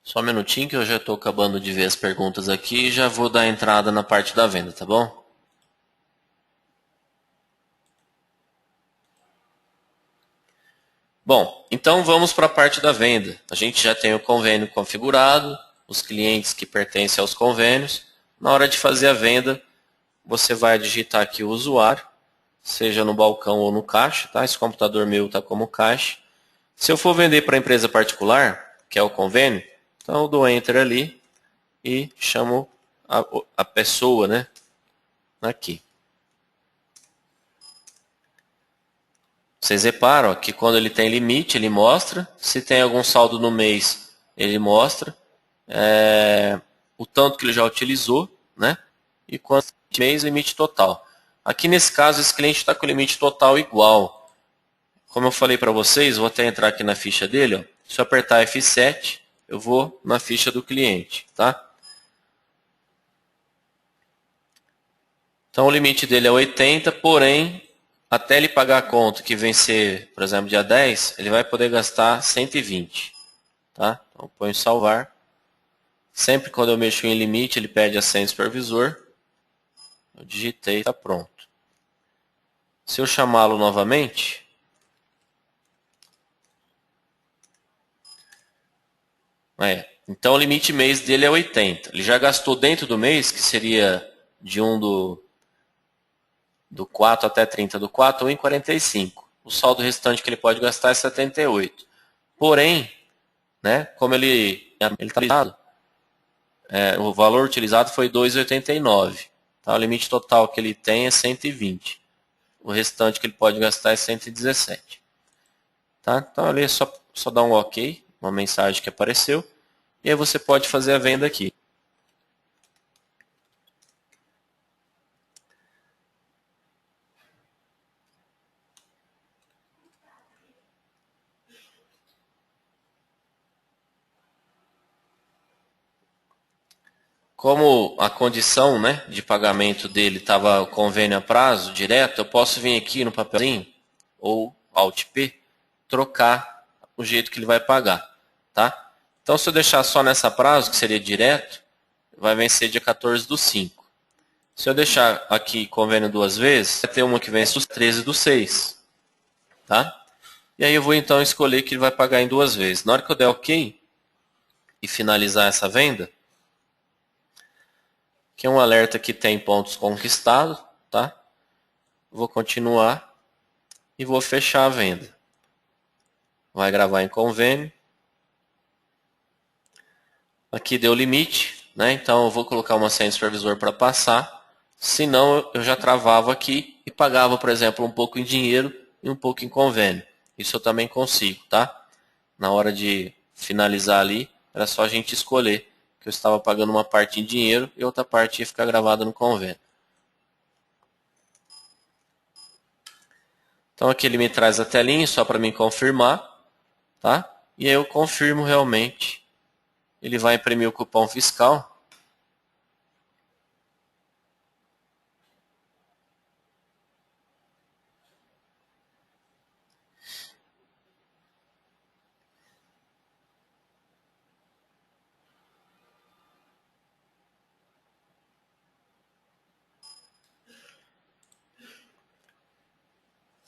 A: Só um minutinho que eu já estou acabando de ver as perguntas aqui e já vou dar entrada na parte da venda, tá bom? Bom, então vamos para a parte da venda. A gente já tem o convênio configurado, os clientes que pertencem aos convênios. Na hora de fazer a venda, você vai digitar aqui o usuário, seja no balcão ou no caixa, tá? Esse computador meu está como caixa. Se eu for vender para empresa particular, que é o convênio, então eu dou Enter ali e chamo a pessoa, né? Aqui. Vocês reparam ó, que quando ele tem limite, ele mostra. Se tem algum saldo no mês, ele mostra. O tanto que ele já utilizou, né? E quanto mês, limite total. Aqui nesse caso, esse cliente está com o limite total igual. Como eu falei para vocês, vou até entrar aqui na ficha dele. Ó. Se eu apertar F7, eu vou na ficha do cliente, tá? Então o limite dele é 80, porém, até ele pagar a conta que vencer, por exemplo, dia 10, ele vai poder gastar 120. Tá? Então eu ponho salvar. Sempre quando eu mexo em limite, ele pede a senha do supervisor. Eu digitei, está pronto. Se eu chamá-lo novamente, então o limite mês dele é 80. Ele já gastou dentro do mês, que seria de 1 do 4 até 30 do 4, 1,45. O saldo restante que ele pode gastar é 78. Porém, né, como ele está utilizado, o valor utilizado foi 2,89. Tá? O limite total que ele tem é 120. O restante que ele pode gastar é 117. Tá? Então ali é só dar um OK, uma mensagem que apareceu, e aí você pode fazer a venda aqui. Como a condição, né, de pagamento dele estava o convênio a prazo direto, eu posso vir aqui no papelzinho ou Alt P, trocar o jeito que ele vai pagar, tá? Então se eu deixar só nessa prazo, que seria direto, vai vencer dia 14/5. Se eu deixar aqui convênio duas vezes, vai ter uma que vence os 13/6, tá? E aí eu vou então escolher que ele vai pagar em duas vezes. Na hora que eu der OK e finalizar essa venda, que é um alerta que tem pontos conquistados, tá? Vou continuar e vou fechar a venda. Vai gravar em convênio. Aqui deu limite, né? Então eu vou colocar uma senha de supervisor para passar. Senão eu já travava aqui e pagava, por exemplo, um pouco em dinheiro e um pouco em convênio. Isso eu também consigo, tá? Na hora de finalizar ali, era só a gente escolher que eu estava pagando uma parte em dinheiro e outra parte ia ficar gravada no convênio. Então aqui ele me traz a telinha só para me confirmar, tá? E aí eu confirmo realmente. Ele vai imprimir o cupom fiscal.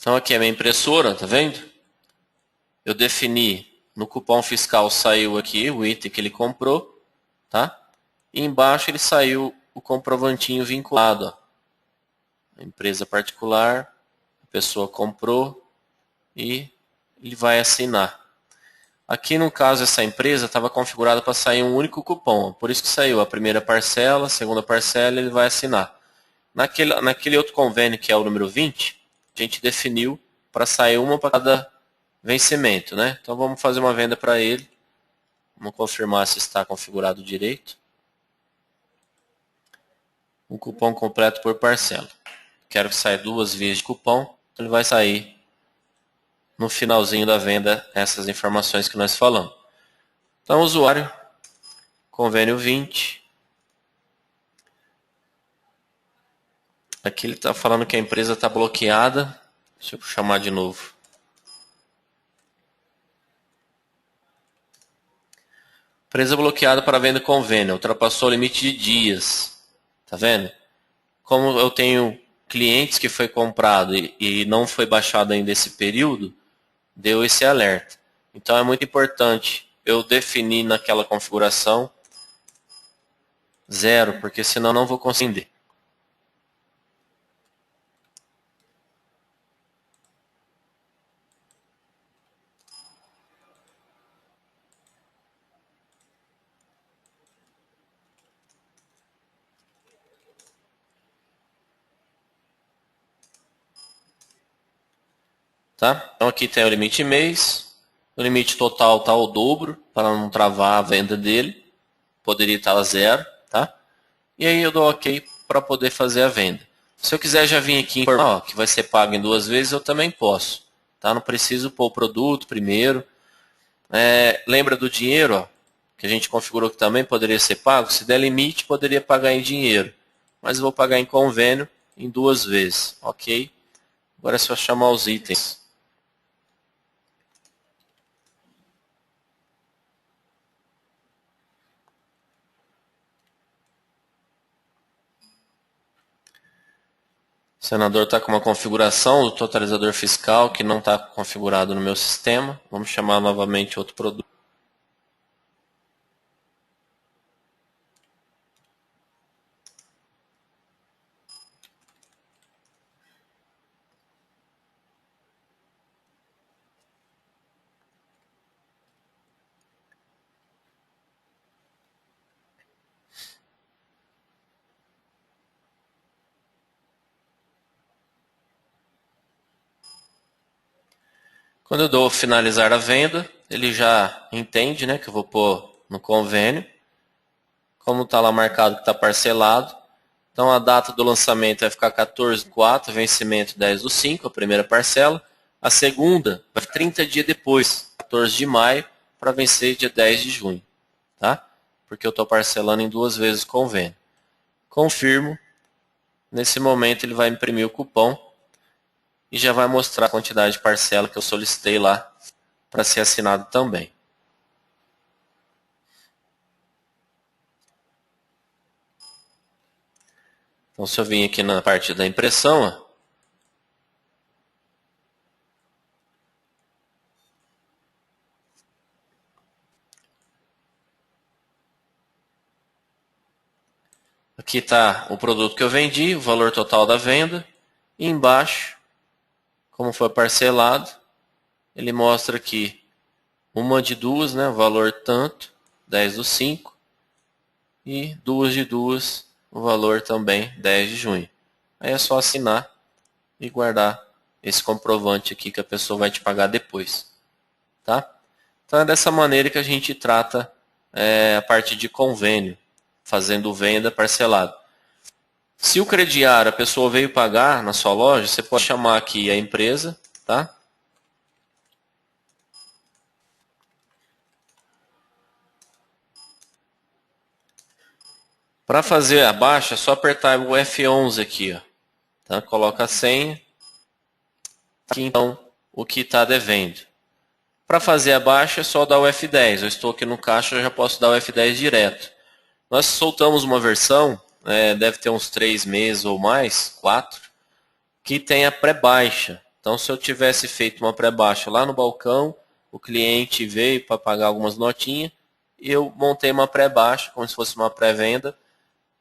A: Então aqui é a minha impressora, tá vendo? Eu defini, no cupom fiscal saiu aqui o item que ele comprou, tá? E embaixo ele saiu o comprovantinho vinculado, ó. A empresa particular, a pessoa comprou e ele vai assinar. Aqui no caso essa empresa estava configurada para sair um único cupom, ó. Por isso que saiu a primeira parcela, a segunda parcela ele vai assinar. Naquele outro convênio que é o número 20, a gente definiu para sair uma para cada vencimento, né? Então vamos fazer uma venda para ele. Vamos confirmar se está configurado direito. Um cupom completo por parcela. Quero que saia 2 vias de cupom. Ele vai sair no finalzinho da venda essas informações que nós falamos. Então usuário, convênio 20. Aqui ele está falando que a empresa está bloqueada. Deixa eu chamar de novo. Empresa bloqueada para venda convênio. Ultrapassou o limite de dias. Tá vendo? Como eu tenho clientes que foi comprado e não foi baixado ainda esse período, deu esse alerta. Então é muito importante eu definir naquela configuração 0, porque senão não vou conseguir. Tá? Então aqui tem o limite mês, o limite total está ao dobro, para não travar a venda dele, poderia estar a 0, tá? E aí eu dou OK para poder fazer a venda. Se eu quiser já vir aqui informar ó, que vai ser pago em 2 vezes, eu também posso. Tá? Não preciso pôr o produto primeiro. Lembra do dinheiro, ó, que a gente configurou que também poderia ser pago? Se der limite, poderia pagar em dinheiro. Mas eu vou pagar em convênio em 2 vezes. OK? Agora é só chamar os itens. O senador está com uma configuração do totalizador fiscal que não está configurado no meu sistema. Vamos chamar novamente outro produto. Quando eu dou finalizar a venda, ele já entende, né, que eu vou pôr no convênio. Como está lá marcado que está parcelado. Então a data do lançamento vai ficar 14/4, vencimento 10/5, a primeira parcela. A segunda vai 30 dias depois, 14 de maio, para vencer dia 10 de junho. Tá? Porque eu estou parcelando em 2 vezes o convênio. Confirmo. Nesse momento ele vai imprimir o cupom e já vai mostrar a quantidade de parcela que eu solicitei lá para ser assinado também. Então se eu vim aqui na parte da impressão, ó, aqui está o produto que eu vendi, o valor total da venda. E embaixo, como foi parcelado, ele mostra aqui uma de 2, né, o valor tanto, 10/5. E 2 de 2, o valor também 10 de junho. Aí é só assinar e guardar esse comprovante aqui que a pessoa vai te pagar depois. Tá? Então é dessa maneira que a gente trata a parte de convênio, fazendo venda parcelada. Se o crediário, a pessoa veio pagar na sua loja, você pode chamar aqui a empresa, tá? Para fazer a baixa, é só apertar o F11 aqui, ó. Tá? Coloca a senha. Aqui então o que está devendo. Para fazer a baixa é só dar o F10. Eu estou aqui no caixa, eu já posso dar o F10 direto. Nós soltamos uma versão, deve ter uns 3 meses ou mais, 4, que tem a pré-baixa. Então se eu tivesse feito uma pré-baixa lá no balcão, o cliente veio para pagar algumas notinhas, e eu montei uma pré-baixa, como se fosse uma pré-venda.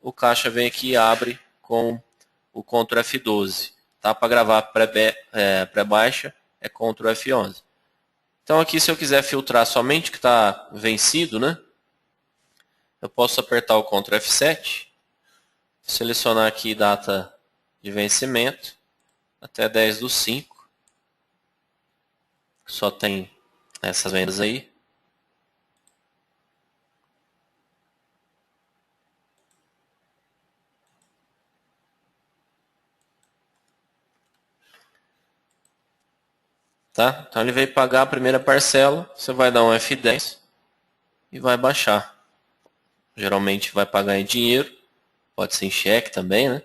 A: O caixa vem aqui e abre com o Ctrl F12. Tá? Para gravar pré-baixa é Ctrl F11. Então aqui, se eu quiser filtrar somente o que está vencido, né? Eu posso apertar o Ctrl F7, selecionar aqui data de vencimento, até 10/5. Só tem essas vendas aí. Tá? Então ele veio pagar a primeira parcela, você vai dar um F10 e vai baixar. Geralmente vai pagar em dinheiro, pode ser em cheque também, né?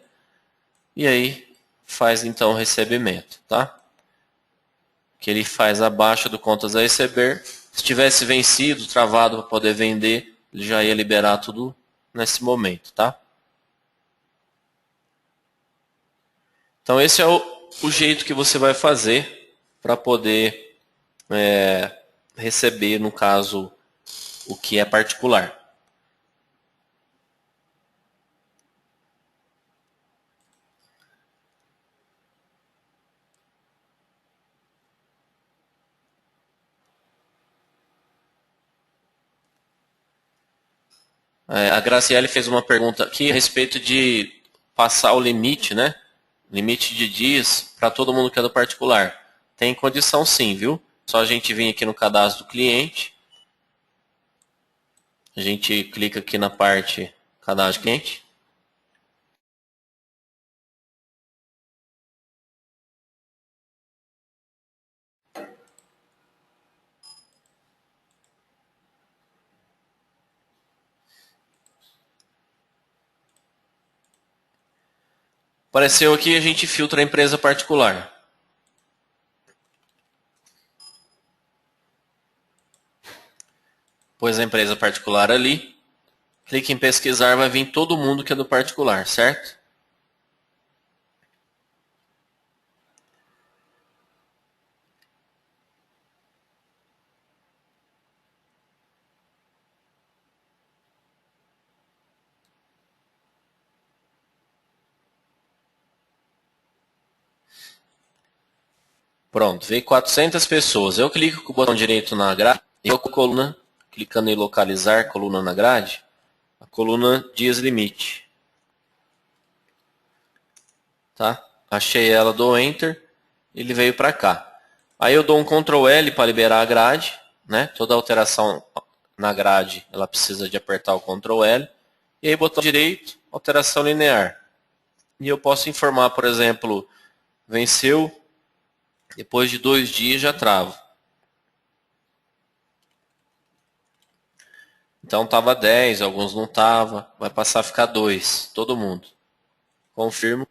A: E aí faz então o recebimento, tá? Que ele faz a baixa do contas a receber. Se tivesse vencido, travado para poder vender, ele já ia liberar tudo nesse momento, tá? Então esse é o jeito que você vai fazer para poder receber, no caso, o que é particular. A Graciele fez uma pergunta aqui a respeito de passar o limite, né? Limite de dias para todo mundo que é do particular. Tem condição sim, viu? Só a gente vir aqui no cadastro do cliente. A gente clica aqui na parte cadastro do cliente. Apareceu aqui, a gente filtra a empresa particular. Pôs a empresa particular ali. Clique em pesquisar, vai vir todo mundo que é do particular, certo? Pronto, veio 400 pessoas. Eu clico com o botão direito na grade e eu com a coluna, clicando em localizar coluna na grade, a coluna dias limite. Tá? Achei ela, dou Enter, ele veio para cá. Aí eu dou um Ctrl L para liberar a grade, né? Toda alteração na grade, ela precisa de apertar o Ctrl L. E aí botão direito, alteração linear. E eu posso informar, por exemplo, venceu, depois de 2 dias já travo. Então estava 10, alguns não tava, vai passar a ficar 2, todo mundo. Confirmo.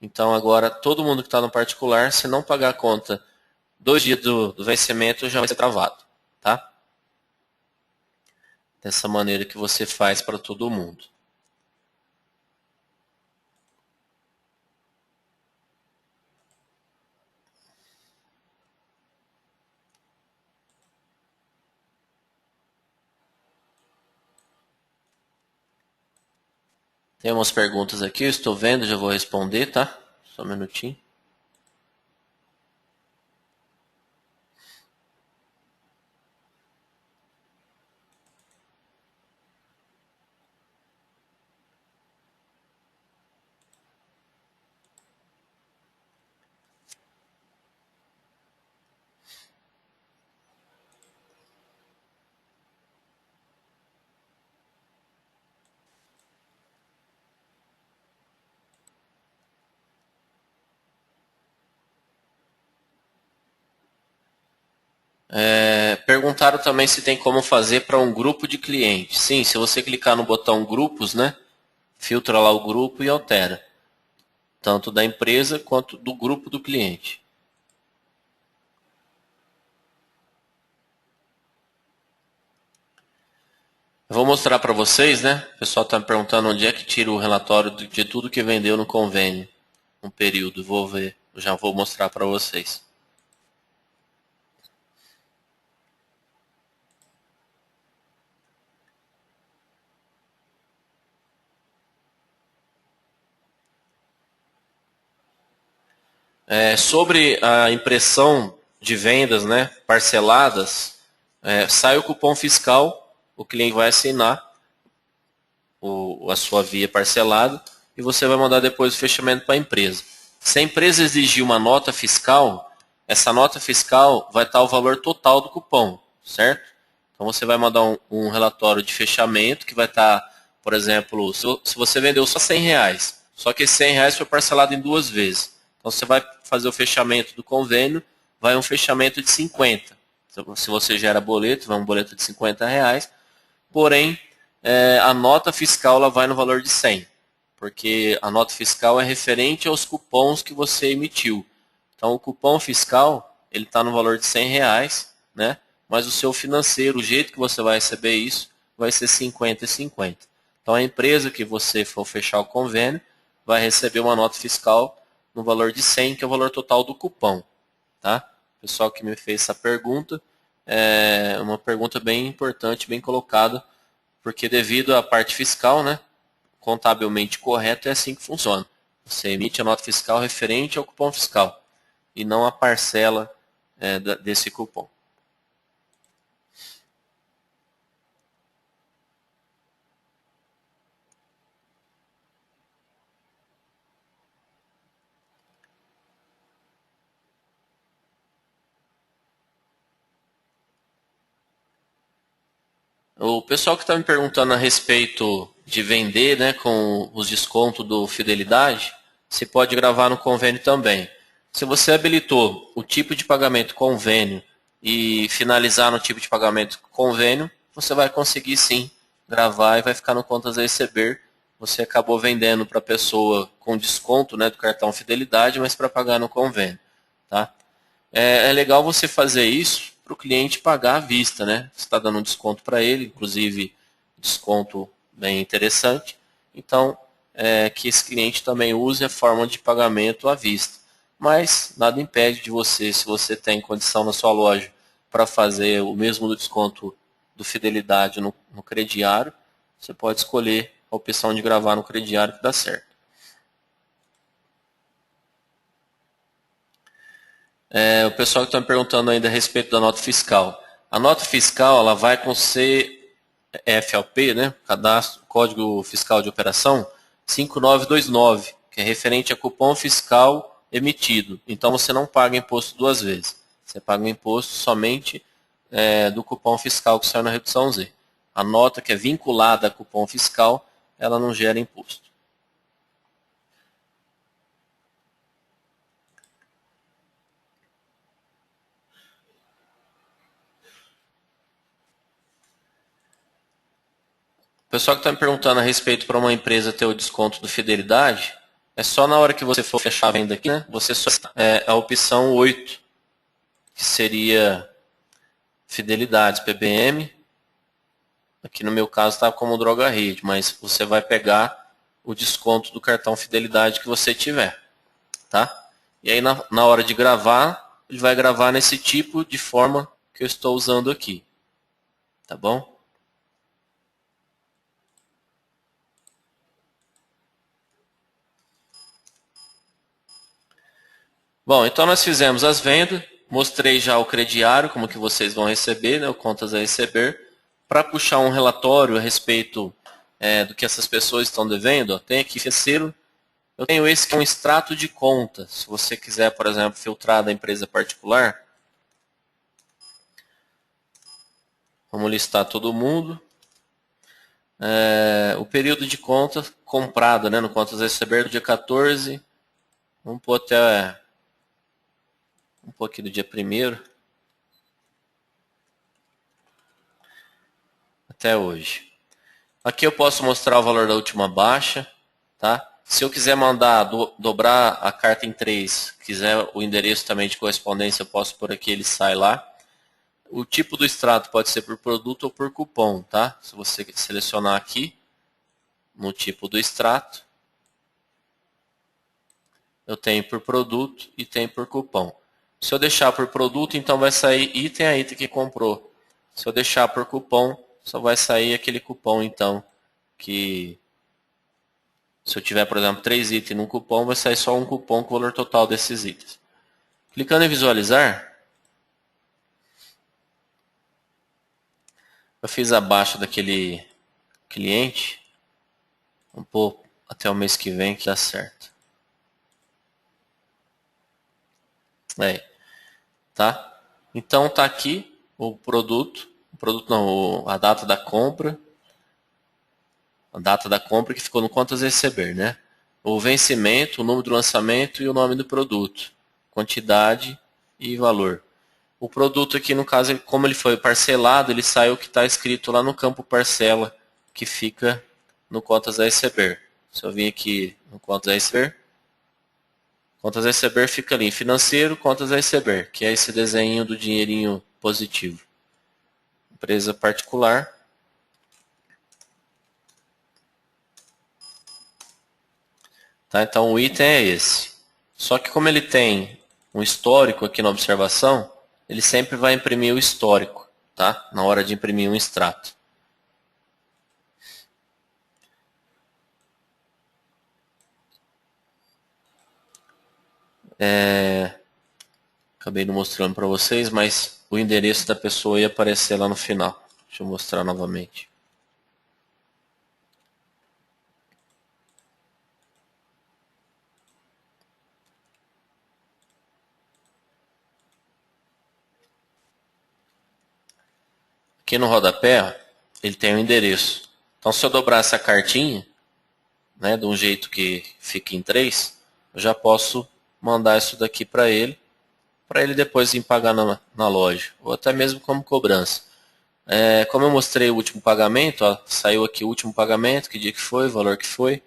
A: Então agora todo mundo que está no particular, se não pagar a conta 2 dias do vencimento, já vai ser travado, tá? Dessa maneira que você faz para todo mundo. Tem umas perguntas aqui, eu estou vendo, já vou responder, tá? Só um minutinho. Perguntaram também se tem como fazer para um grupo de clientes. Sim, se você clicar no botão grupos, né, filtra lá o grupo e altera, tanto da empresa quanto do grupo do cliente. Eu vou mostrar para vocês, né? O pessoal está me perguntando onde é que tira o relatório de tudo que vendeu no convênio, um período. Vou ver, eu já vou mostrar para vocês. Sobre a impressão de vendas, né, parceladas, sai o cupom fiscal, o cliente vai assinar a sua via parcelada e você vai mandar depois o fechamento para a empresa. Se a empresa exigir uma nota fiscal, essa nota fiscal vai estar o valor total do cupom, certo? Então você vai mandar um relatório de fechamento que vai estar, por exemplo, se você vendeu só R$ 100, só que esse R$ 100 foi parcelado em 2 vezes. Então você vai fazer o fechamento do convênio, vai um fechamento de 50. Se você gera boleto, vai um boleto de R$ 50, porém a nota fiscal ela vai no valor de 100, porque a nota fiscal é referente aos cupons que você emitiu. Então o cupom fiscal ele está no valor de R$ 100, né? Mas o seu financeiro, o jeito que você vai receber isso, vai ser 50 e 50. Então a empresa que você for fechar o convênio vai receber uma nota fiscal no valor de 100, que é o valor total do cupom. Tá? O pessoal que me fez essa pergunta, é uma pergunta bem importante, bem colocada, porque devido à parte fiscal, né, contabilmente correta, é assim que funciona. Você emite a nota fiscal referente ao cupom fiscal e não a parcela desse cupom. O pessoal que está me perguntando a respeito de vender, né, com os descontos do Fidelidade, você pode gravar no convênio também. Se você habilitou o tipo de pagamento convênio e finalizar no tipo de pagamento convênio, você vai conseguir sim gravar e vai ficar no contas a receber. Você acabou vendendo para a pessoa com desconto, né, do cartão Fidelidade, mas para pagar no convênio. Tá? É legal você fazer isso para o cliente pagar à vista, né? Você está dando um desconto para ele, inclusive desconto bem interessante. Então, que esse cliente também use a forma de pagamento à vista. Mas nada impede de você, se você tem condição na sua loja para fazer o mesmo desconto do Fidelidade no crediário, você pode escolher a opção de gravar no crediário que dá certo. O pessoal que está me perguntando ainda a respeito da nota fiscal. A nota fiscal ela vai com CFOP, né? Cadastro, Código Fiscal de Operação 5929, que é referente a cupom fiscal emitido. Então você não paga imposto 2 vezes. Você paga o imposto somente do cupom fiscal que saiu na redução Z. A nota que é vinculada a cupom fiscal, ela não gera imposto. O pessoal que está me perguntando a respeito para uma empresa ter o desconto do Fidelidade, é só na hora que você for fechar a venda aqui, né? Você só a opção 8, que seria Fidelidades PBM. Aqui no meu caso está como Droga Rede, mas você vai pegar o desconto do cartão Fidelidade que você tiver, tá? E aí na hora de gravar, ele vai gravar nesse tipo de forma que eu estou usando aqui, tá bom? Bom, então nós fizemos as vendas, mostrei já o crediário, como que vocês vão receber, né, o contas a receber. Para puxar um relatório a respeito do que essas pessoas estão devendo, ó, tem aqui financeiro, eu tenho esse que é um extrato de conta. Se você quiser, por exemplo, filtrar da empresa particular, vamos listar todo mundo. O período de conta comprado, né, no contas a receber do dia 14, vamos pôr até um pouquinho do dia 1º. até hoje. Aqui eu posso mostrar o valor da última baixa, tá? Se eu quiser mandar dobrar a carta em 3, quiser o endereço também de correspondência, eu posso por aqui, ele sai lá. O tipo do extrato pode ser por produto ou por cupom, tá? Se você selecionar aqui, no tipo do extrato, eu tenho por produto e tenho por cupom. Se eu deixar por produto, então vai sair item a item que comprou. Se eu deixar por cupom, só vai sair aquele cupom, então, que se eu tiver, por exemplo, 3 itens num cupom, vai sair só um cupom com o valor total desses itens. Clicando em visualizar, eu fiz abaixo daquele cliente, um pouco até o mês que vem que dá certo. Aí, tá? Então tá aqui o produto não, a data da compra, que ficou no contas a receber, né? O vencimento, o número do lançamento e o nome do produto, quantidade e valor. O produto aqui, no caso, como ele foi parcelado, ele saiu o que está escrito lá no campo parcela, que fica no contas a receber. Se eu vir aqui no contas a receber fica ali em financeiro, contas a receber, que é esse desenho do dinheirinho positivo. Empresa particular. Tá? Então o item é esse. Só que como ele tem um histórico aqui na observação, ele sempre vai imprimir o histórico, tá? Na hora de imprimir um extrato. Acabei não mostrando para vocês, mas o endereço da pessoa ia aparecer lá no final. Deixa eu mostrar novamente. Aqui no rodapé, ele tem o endereço. Então, se eu dobrar essa cartinha, né, de um jeito que fique em 3, eu já posso mandar isso daqui para ele depois ir pagar na loja, ou até mesmo como cobrança. Como eu mostrei o último pagamento, ó, saiu aqui o último pagamento, que dia que foi, o valor que foi,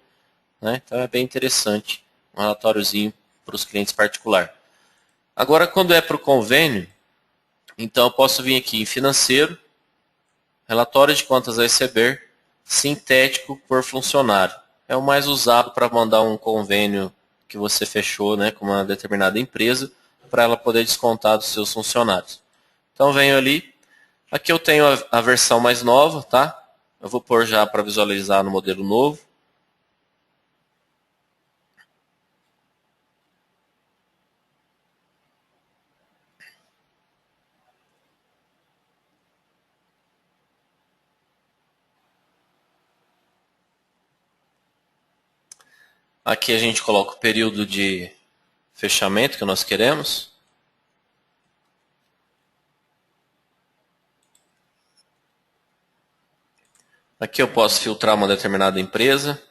A: né? Então é bem interessante, um relatóriozinho para os clientes particulares. Agora, quando é para o convênio, então eu posso vir aqui em financeiro, relatório de contas a receber, sintético por funcionário. É o mais usado para mandar um convênio que você fechou, né, com uma determinada empresa, para ela poder descontar dos seus funcionários. Então venho ali, aqui eu tenho a versão mais nova, tá? Eu vou pôr já para visualizar no modelo novo. Aqui a gente coloca o período de fechamento que nós queremos. Aqui eu posso filtrar uma determinada empresa.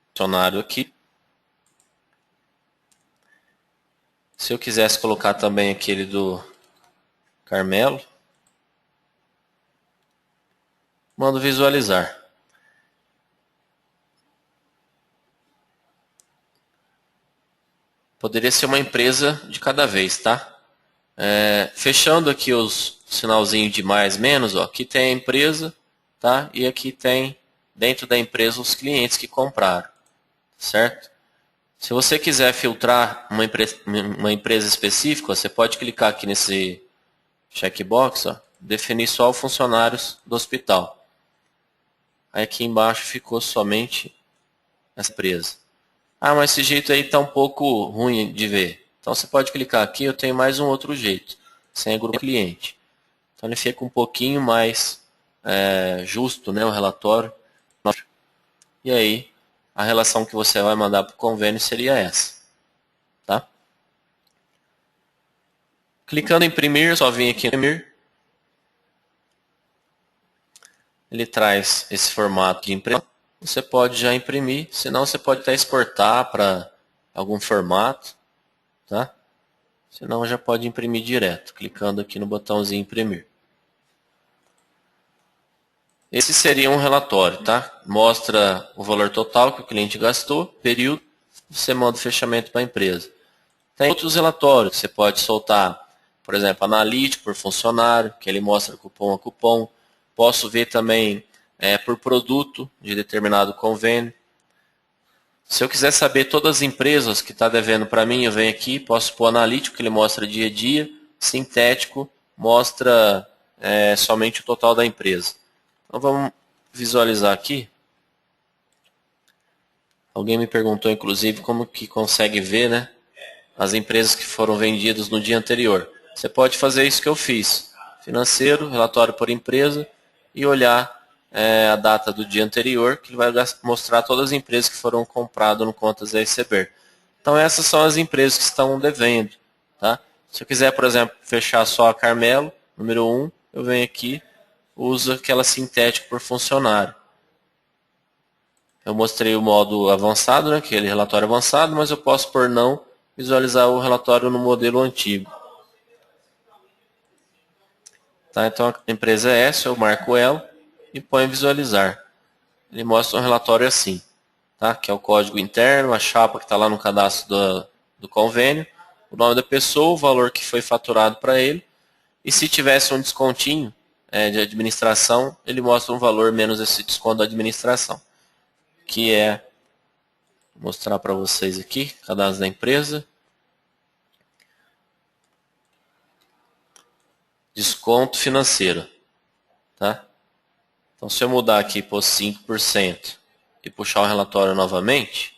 A: Funcionário aqui. Se eu quisesse colocar também aquele do Carmelo, mando visualizar. Poderia ser uma empresa de cada vez, tá? Fechando aqui os sinalzinhos de mais menos, ó, aqui tem a empresa, tá? E aqui tem dentro da empresa os clientes que compraram, certo? Se você quiser filtrar uma empresa específica, você pode clicar aqui nesse checkbox, ó, definir só os funcionários do hospital. Aí aqui embaixo ficou somente essa empresa. Ah, mas esse jeito aí está um pouco ruim de ver. Então você pode clicar aqui, eu tenho mais um outro jeito, sem agrupar cliente. Então ele fica um pouquinho mais justo, né, o relatório. E aí, a relação que você vai mandar para o convênio seria essa. Tá? Clicando em imprimir, só vim aqui em imprimir. Ele traz esse formato de impressão. Você pode já imprimir, senão você pode até exportar para algum formato. Tá? Senão já pode imprimir direto, clicando aqui no botãozinho imprimir. Esse seria um relatório, tá? Mostra o valor total que o cliente gastou, período, você manda o fechamento para a empresa. Tem outros relatórios que você pode soltar, por exemplo, analítico por funcionário, que ele mostra cupom a cupom. Posso ver também por produto de determinado convênio. Se eu quiser saber todas as empresas que estão devendo para mim, eu venho aqui, posso pôr analítico, que ele mostra dia a dia, sintético, mostra somente o total da empresa. Então vamos visualizar aqui. Alguém me perguntou, inclusive, como que consegue ver, né, as empresas que foram vendidas no dia anterior. Você pode fazer isso que eu fiz. Financeiro, relatório por empresa, e olhar a data do dia anterior, que vai mostrar todas as empresas que foram compradas no Contas a Receber. Então essas são as empresas que estão devendo. Tá? Se eu quiser, por exemplo, fechar só a Carmelo, número 1, eu venho aqui, uso aquela sintética por funcionário. Eu mostrei o modo avançado, né, aquele relatório avançado, mas eu posso, por não, visualizar o relatório no modelo antigo. Tá? Então a empresa é essa, eu marco ela e ponho visualizar. Ele mostra um relatório assim, tá? Que é o código interno, a chapa que está lá no cadastro do convênio, o nome da pessoa, o valor que foi faturado para ele, e se tivesse um descontinho de administração, ele mostra um valor menos esse desconto da administração, que é, vou mostrar para vocês aqui, cadastro da empresa, desconto financeiro, tá? Então, se eu mudar aqui por 5% e puxar o relatório novamente,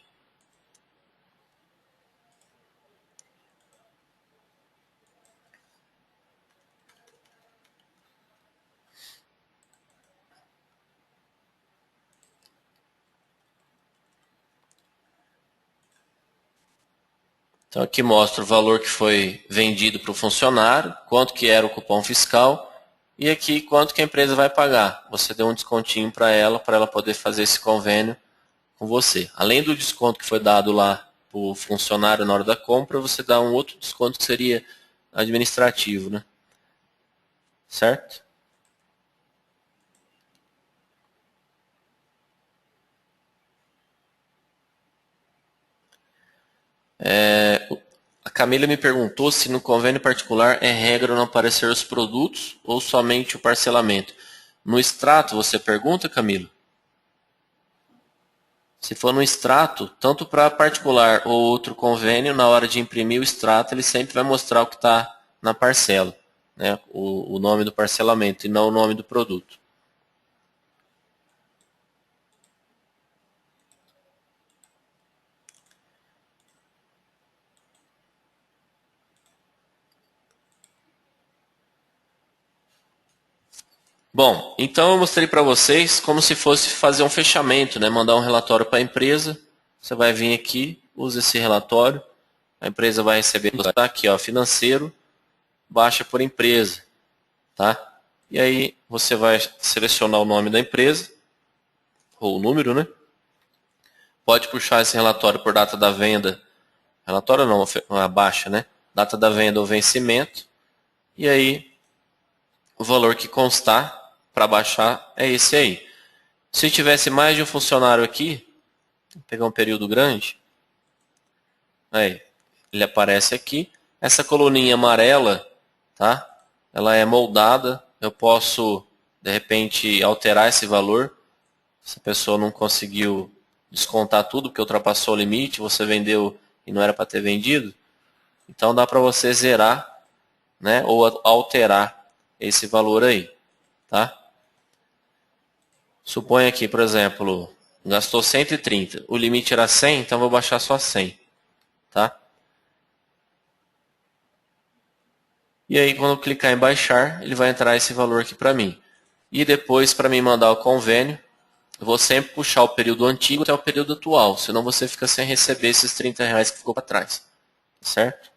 A: então aqui mostra o valor que foi vendido para o funcionário, quanto que era o cupom fiscal e aqui quanto que a empresa vai pagar. Você deu um descontinho para ela poder fazer esse convênio com você. Além do desconto que foi dado lá para o funcionário na hora da compra, você dá um outro desconto que seria administrativo, né? Certo? A Camila me perguntou se no convênio particular é regra não aparecer os produtos ou somente o parcelamento. No extrato, você pergunta, Camila? Se for no extrato, tanto para particular ou outro convênio, na hora de imprimir o extrato, ele sempre vai mostrar o que está na parcela, né? O nome do parcelamento e não o nome do produto. Bom, então eu mostrei para vocês como se fosse fazer um fechamento, né? Mandar um relatório para a empresa. Você vai vir aqui, usa esse relatório. A empresa vai receber, tá aqui, ó, financeiro, baixa por empresa, tá? E aí você vai selecionar o nome da empresa, ou o número, né? Pode puxar esse relatório por data da venda. Relatório não, a baixa, né? Data da venda ou vencimento. E aí, o valor que constar para baixar é esse aí. Se tivesse mais de um funcionário aqui, vou pegar um período grande, aí, ele aparece aqui. Essa coluninha amarela, tá? Ela é moldada. Eu posso, de repente, alterar esse valor. Se a pessoa não conseguiu descontar tudo porque ultrapassou o limite, você vendeu e não era para ter vendido, então dá para você zerar, né, ou alterar esse valor aí, tá? Suponha aqui, por exemplo, gastou 130, o limite era 100, então vou baixar só 100, tá? E aí quando eu clicar em baixar, ele vai entrar esse valor aqui para mim. E depois, para mim mandar o convênio, eu vou sempre puxar o período antigo até o período atual, senão você fica sem receber esses R$ 30 que ficou para trás, certo?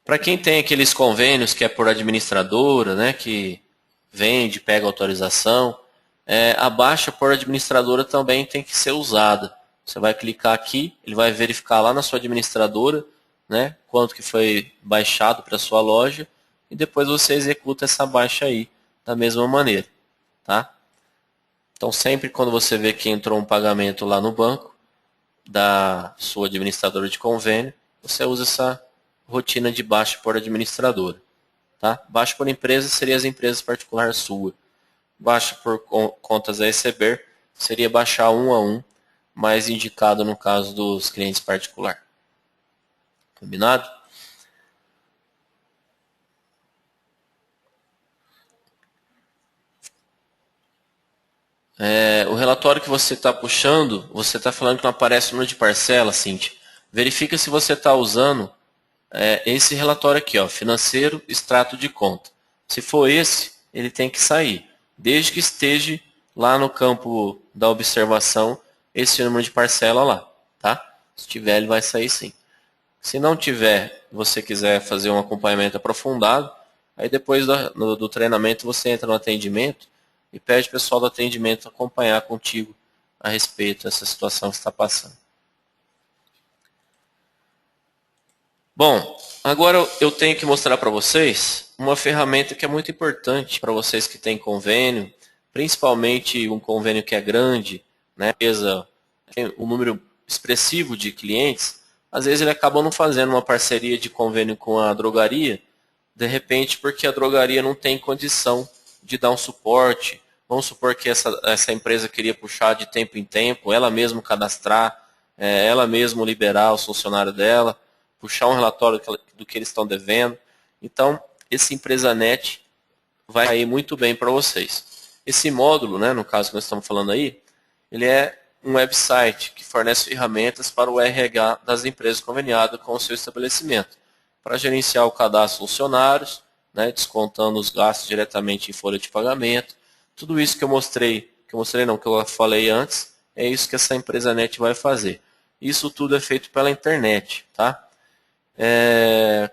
A: Para quem tem aqueles convênios que é por administradora, né, que vende, pega autorização, a baixa por administradora também tem que ser usada. Você vai clicar aqui, ele vai verificar lá na sua administradora, né, quanto que foi baixado para sua loja, e depois você executa essa baixa aí, da mesma maneira, tá? Então, sempre quando você vê que entrou um pagamento lá no banco, da sua administradora de convênio, você usa essa rotina de baixa por administradora. Tá? Baixa por empresa seria as empresas particulares sua. Baixa por contas a receber seria baixar um a um, mais indicado no caso dos clientes particulares. Combinado? O relatório que você está puxando, você está falando que não aparece o número de parcela, Cintia. Verifica se você está usando esse relatório aqui, ó, financeiro, extrato de conta. Se for esse, ele tem que sair, desde que esteja lá no campo da observação esse número de parcela lá, tá? Se tiver, ele vai sair sim. Se não tiver, você quiser fazer um acompanhamento aprofundado, aí depois do treinamento você entra no atendimento e pede o pessoal do atendimento acompanhar contigo a respeito dessa situação que você está passando. Bom, agora eu tenho que mostrar para vocês uma ferramenta que é muito importante para vocês que têm convênio, principalmente um convênio que é grande, né, tem um número expressivo de clientes, às vezes ele acaba não fazendo uma parceria de convênio com a drogaria, de repente porque a drogaria não tem condição de dar um suporte. Vamos supor que essa empresa queria puxar de tempo em tempo, ela mesma cadastrar, ela mesma liberar os funcionários dela, puxar um relatório do que eles estão devendo. Então, esse EmpresaNet vai cair muito bem para vocês. Esse módulo, né, no caso que nós estamos falando aí, ele é um website que fornece ferramentas para o RH das empresas conveniadas com o seu estabelecimento, para gerenciar o cadastro de funcionários, né, descontando os gastos diretamente em folha de pagamento. Tudo isso que eu falei antes, é isso que essa EmpresaNet vai fazer. Isso tudo é feito pela internet, tá?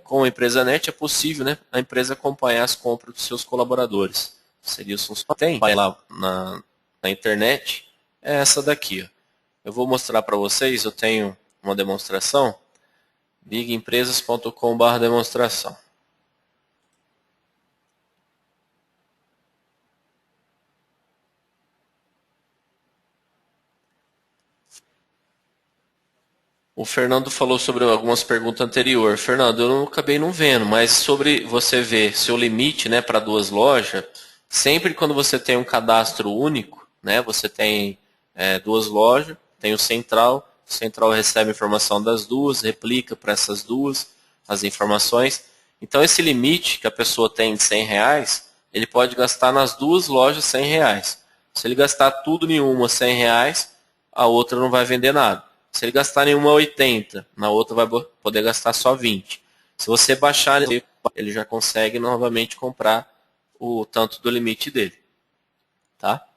A: Com a EmpresaNet é possível, né, a empresa acompanhar as compras dos seus colaboradores. Seria o funcionário. Tem vai lá na internet, é essa daqui. Ó. Eu vou mostrar para vocês, eu tenho uma demonstração, bigempresas.com/demonstração. O Fernando falou sobre algumas perguntas anteriores. Fernando, eu não acabei não vendo, mas sobre você ver seu limite, né, para duas lojas, sempre quando você tem um cadastro único, né, você tem duas lojas, tem o central recebe a informação das duas, replica para essas duas as informações. Então esse limite que a pessoa tem de R$ 100, ele pode gastar nas duas lojas R$ 100. Se ele gastar tudo em uma R$ 100, a outra não vai vender nada. Se ele gastar em uma 80, na outra vai poder gastar só 20. Se você baixar, ele já consegue novamente comprar o tanto do limite dele. Tá?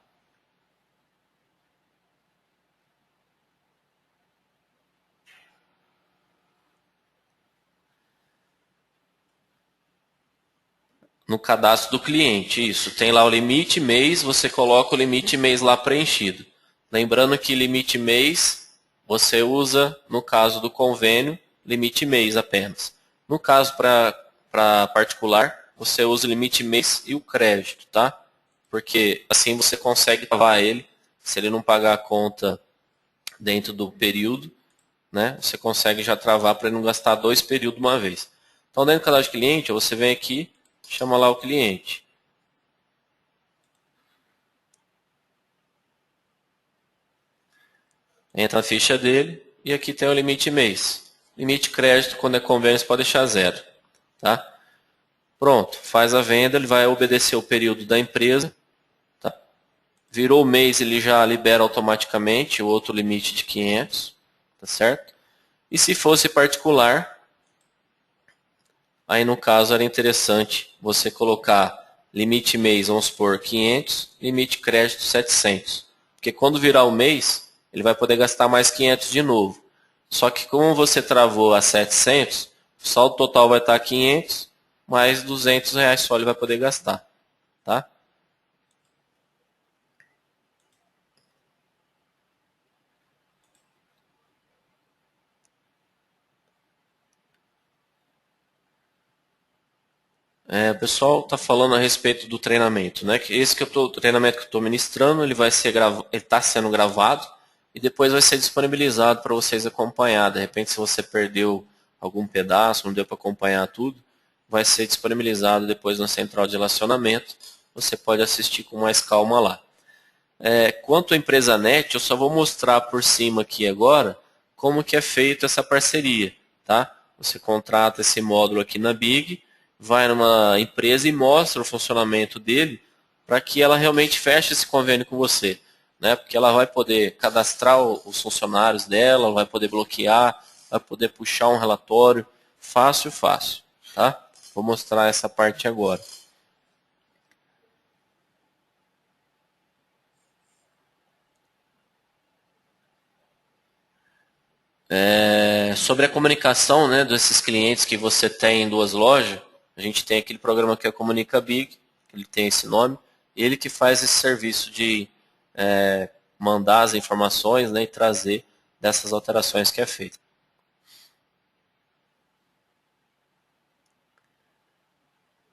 A: No cadastro do cliente, isso. Tem lá o limite mês, você coloca o limite mês lá preenchido. Lembrando que limite mês você usa, no caso do convênio, limite mês apenas. No caso para particular, você usa o limite mês e o crédito, tá? Porque assim você consegue travar ele, se ele não pagar a conta dentro do período, né? Você consegue já travar para ele não gastar dois períodos de uma vez. Então, dentro do cadastro de cliente, você vem aqui, chama lá o cliente. Entra na ficha dele e aqui tem o limite mês. Limite crédito, quando é convênio, você pode deixar zero. Tá? Pronto, faz a venda, ele vai obedecer o período da empresa. Tá? Virou o mês, ele já libera automaticamente o outro limite de 500. Tá certo? E se fosse particular, aí no caso era interessante você colocar limite mês, vamos supor, 500, limite crédito 700. Porque quando virar o mês, ele vai poder gastar mais 500 de novo. Só que como você travou a 700, só o total vai estar 500, mais R$ 200 só ele vai poder gastar. Tá? O pessoal está falando a respeito do treinamento, né? Que esse o treinamento que eu estou ministrando, ele está sendo gravado e depois vai ser disponibilizado para vocês acompanhar. De repente, se você perdeu algum pedaço, não deu para acompanhar tudo, vai ser disponibilizado depois na central de relacionamento. Você pode assistir com mais calma lá. Quanto à empresa NET, eu só vou mostrar por cima aqui agora como que é feita essa parceria, tá? Você contrata esse módulo aqui na Big, vai numa empresa e mostra o funcionamento dele para que ela realmente feche esse convênio com você, né? Porque ela vai poder cadastrar os funcionários dela, vai poder bloquear, vai poder puxar um relatório, fácil, tá? Vou mostrar essa parte agora. Sobre a comunicação, né, desses clientes que você tem em duas lojas, a gente tem aquele programa que é Comunica Big, ele tem esse nome, ele que faz esse serviço de mandar as informações, né, e trazer dessas alterações que é feito.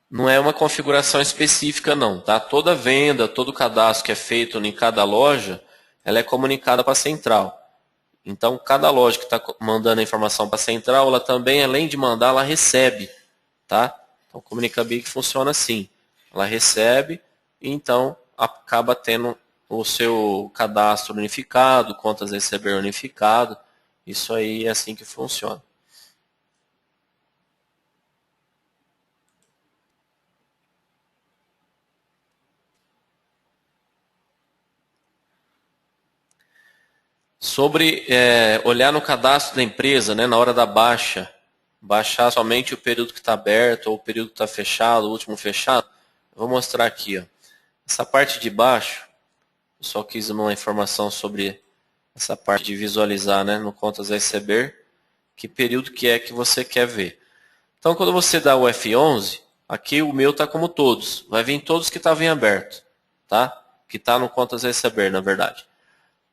A: Não é uma configuração específica não, tá? Toda venda, todo cadastro que é feito em cada loja, ela é comunicada para a central. Então, cada loja que está mandando a informação para a central, ela também, além de mandar, ela recebe, tá? Então, o Comunica Big funciona assim. Ela recebe e, então, acaba tendo o seu cadastro unificado, contas a receber unificado. Isso aí é assim que funciona. Sobre olhar no cadastro da empresa, né, na hora da baixa, baixar somente o período que está aberto ou o período que está fechado, o último fechado, eu vou mostrar aqui. Ó. Essa parte de baixo, eu só quis uma informação sobre essa parte de visualizar, né, no contas a receber, que período que é que você quer ver. Então, quando você dá o F11, aqui o meu está como todos, vai vir todos que estavam em aberto, tá? Que está no contas a receber, na verdade.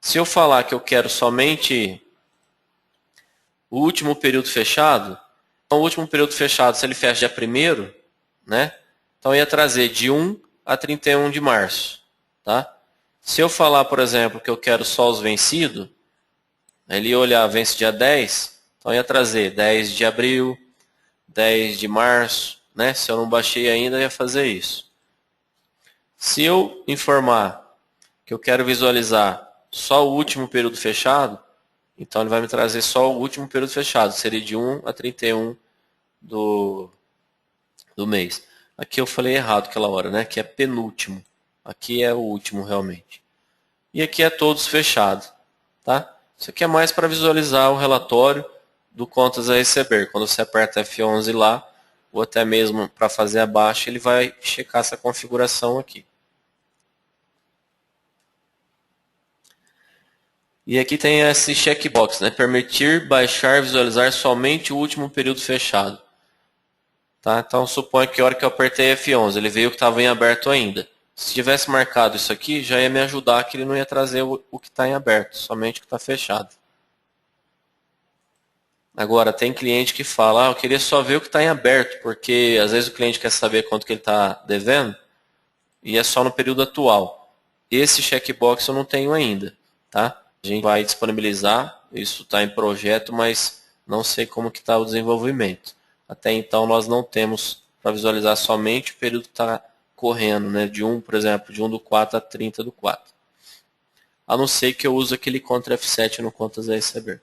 A: Se eu falar que eu quero somente o último período fechado, então o último período fechado, se ele fecha dia 1º, né? Então ia trazer de 1 a 31 de março, tá? Se eu falar, por exemplo, que eu quero só os vencidos, ele ia olhar, vence dia 10, então ia trazer 10 de abril, 10 de março, né? Se eu não baixei ainda, ia fazer isso. Se eu informar que eu quero visualizar só o último período fechado, então ele vai me trazer só o último período fechado, seria de 1 a 31 do mês. Aqui eu falei errado aquela hora, né? Que é penúltimo. Aqui é o último realmente. E aqui é todos fechados, tá? Isso aqui é mais para visualizar o relatório do contas a receber. Quando você aperta F11 lá, ou até mesmo para fazer a baixa, ele vai checar essa configuração aqui. E aqui tem esse checkbox, né? Permitir baixar e visualizar somente o último período fechado. Tá? Então suponho que a hora que eu apertei F11, ele veio que estava em aberto ainda. Se tivesse marcado isso aqui, já ia me ajudar que ele não ia trazer o que está em aberto, somente o que está fechado. Agora, tem cliente que fala, eu queria só ver o que está em aberto, porque às vezes o cliente quer saber quanto que ele está devendo e é só no período atual. Esse checkbox eu não tenho ainda, tá? A gente vai disponibilizar, isso está em projeto, mas não sei como que está o desenvolvimento. Até então nós não temos para visualizar somente o período que está correndo, né? De 1, por exemplo, de 1 do 4 a 30 do 4. A não ser que eu use aquele Ctrl F7 no contas a receber.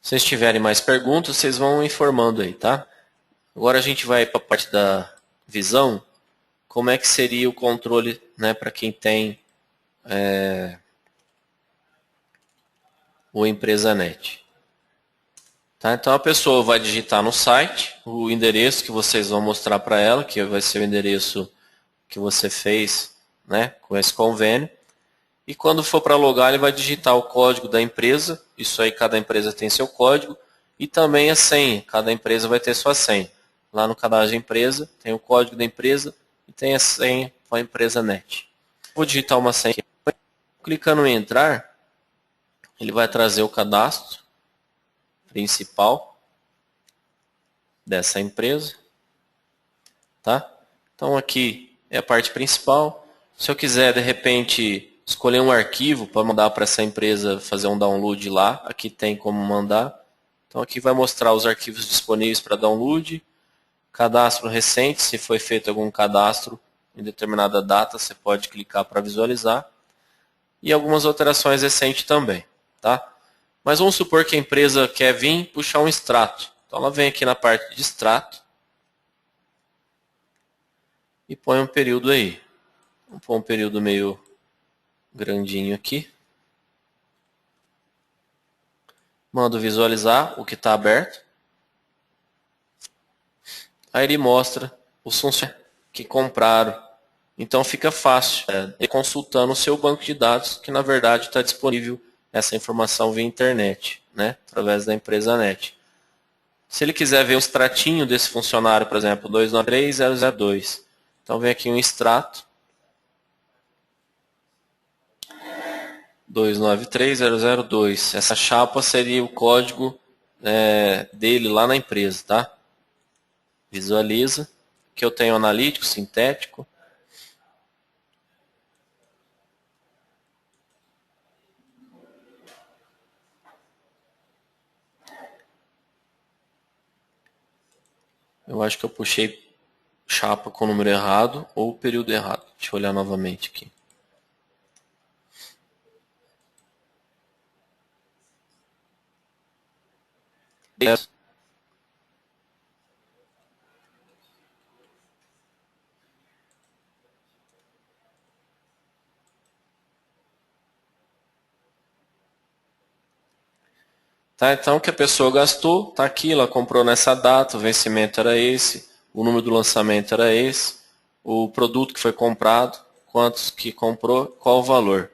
A: Se vocês tiverem mais perguntas, vocês vão informando aí, tá? Agora a gente vai para a parte da visão. Como é que seria o controle, né, para quem tem o EmpresaNet? Tá? Então a pessoa vai digitar no site o endereço que vocês vão mostrar para ela, que vai ser o endereço que você fez, né, com esse convênio. E quando for para logar, ele vai digitar o código da empresa. Isso aí, cada empresa tem seu código. e também a senha. Cada empresa vai ter sua senha. Lá no cadastro de empresa tem o código da empresa e tem a senha para a empresa NET. Vou digitar uma senha aqui. Clicando em entrar, ele vai trazer o cadastro principal dessa empresa, tá? Então aqui é a parte principal. Se eu quiser de repente escolher um arquivo para mandar para essa empresa fazer um download lá, aqui tem como mandar. Então aqui vai mostrar os arquivos disponíveis para download, cadastro recente, se foi feito algum cadastro em determinada data, você pode clicar para visualizar, e algumas alterações recentes também, tá? Mas vamos supor que a empresa quer vir puxar um extrato. Então ela vem aqui na parte de extrato e põe um período aí. Vamos pôr um período meio grandinho aqui. Mando visualizar o que está aberto. Aí ele mostra os funcionários que compraram. Então fica fácil ir consultando o seu banco de dados, que na verdade está disponível essa informação via internet, né? Através da empresa NET. Se ele quiser ver um extratinho desse funcionário, por exemplo, 293002. Então vem aqui um extrato. 293002. Essa chapa seria o código dele lá na empresa, tá? Visualiza. Que eu tenho analítico, sintético. Eu acho que eu puxei chapa com o número errado ou o período errado. Deixa eu olhar novamente aqui. Tá, então o que a pessoa gastou, tá aqui, ela comprou nessa data, o vencimento era esse, o número do lançamento era esse, o produto que foi comprado, quantos que comprou, qual o valor.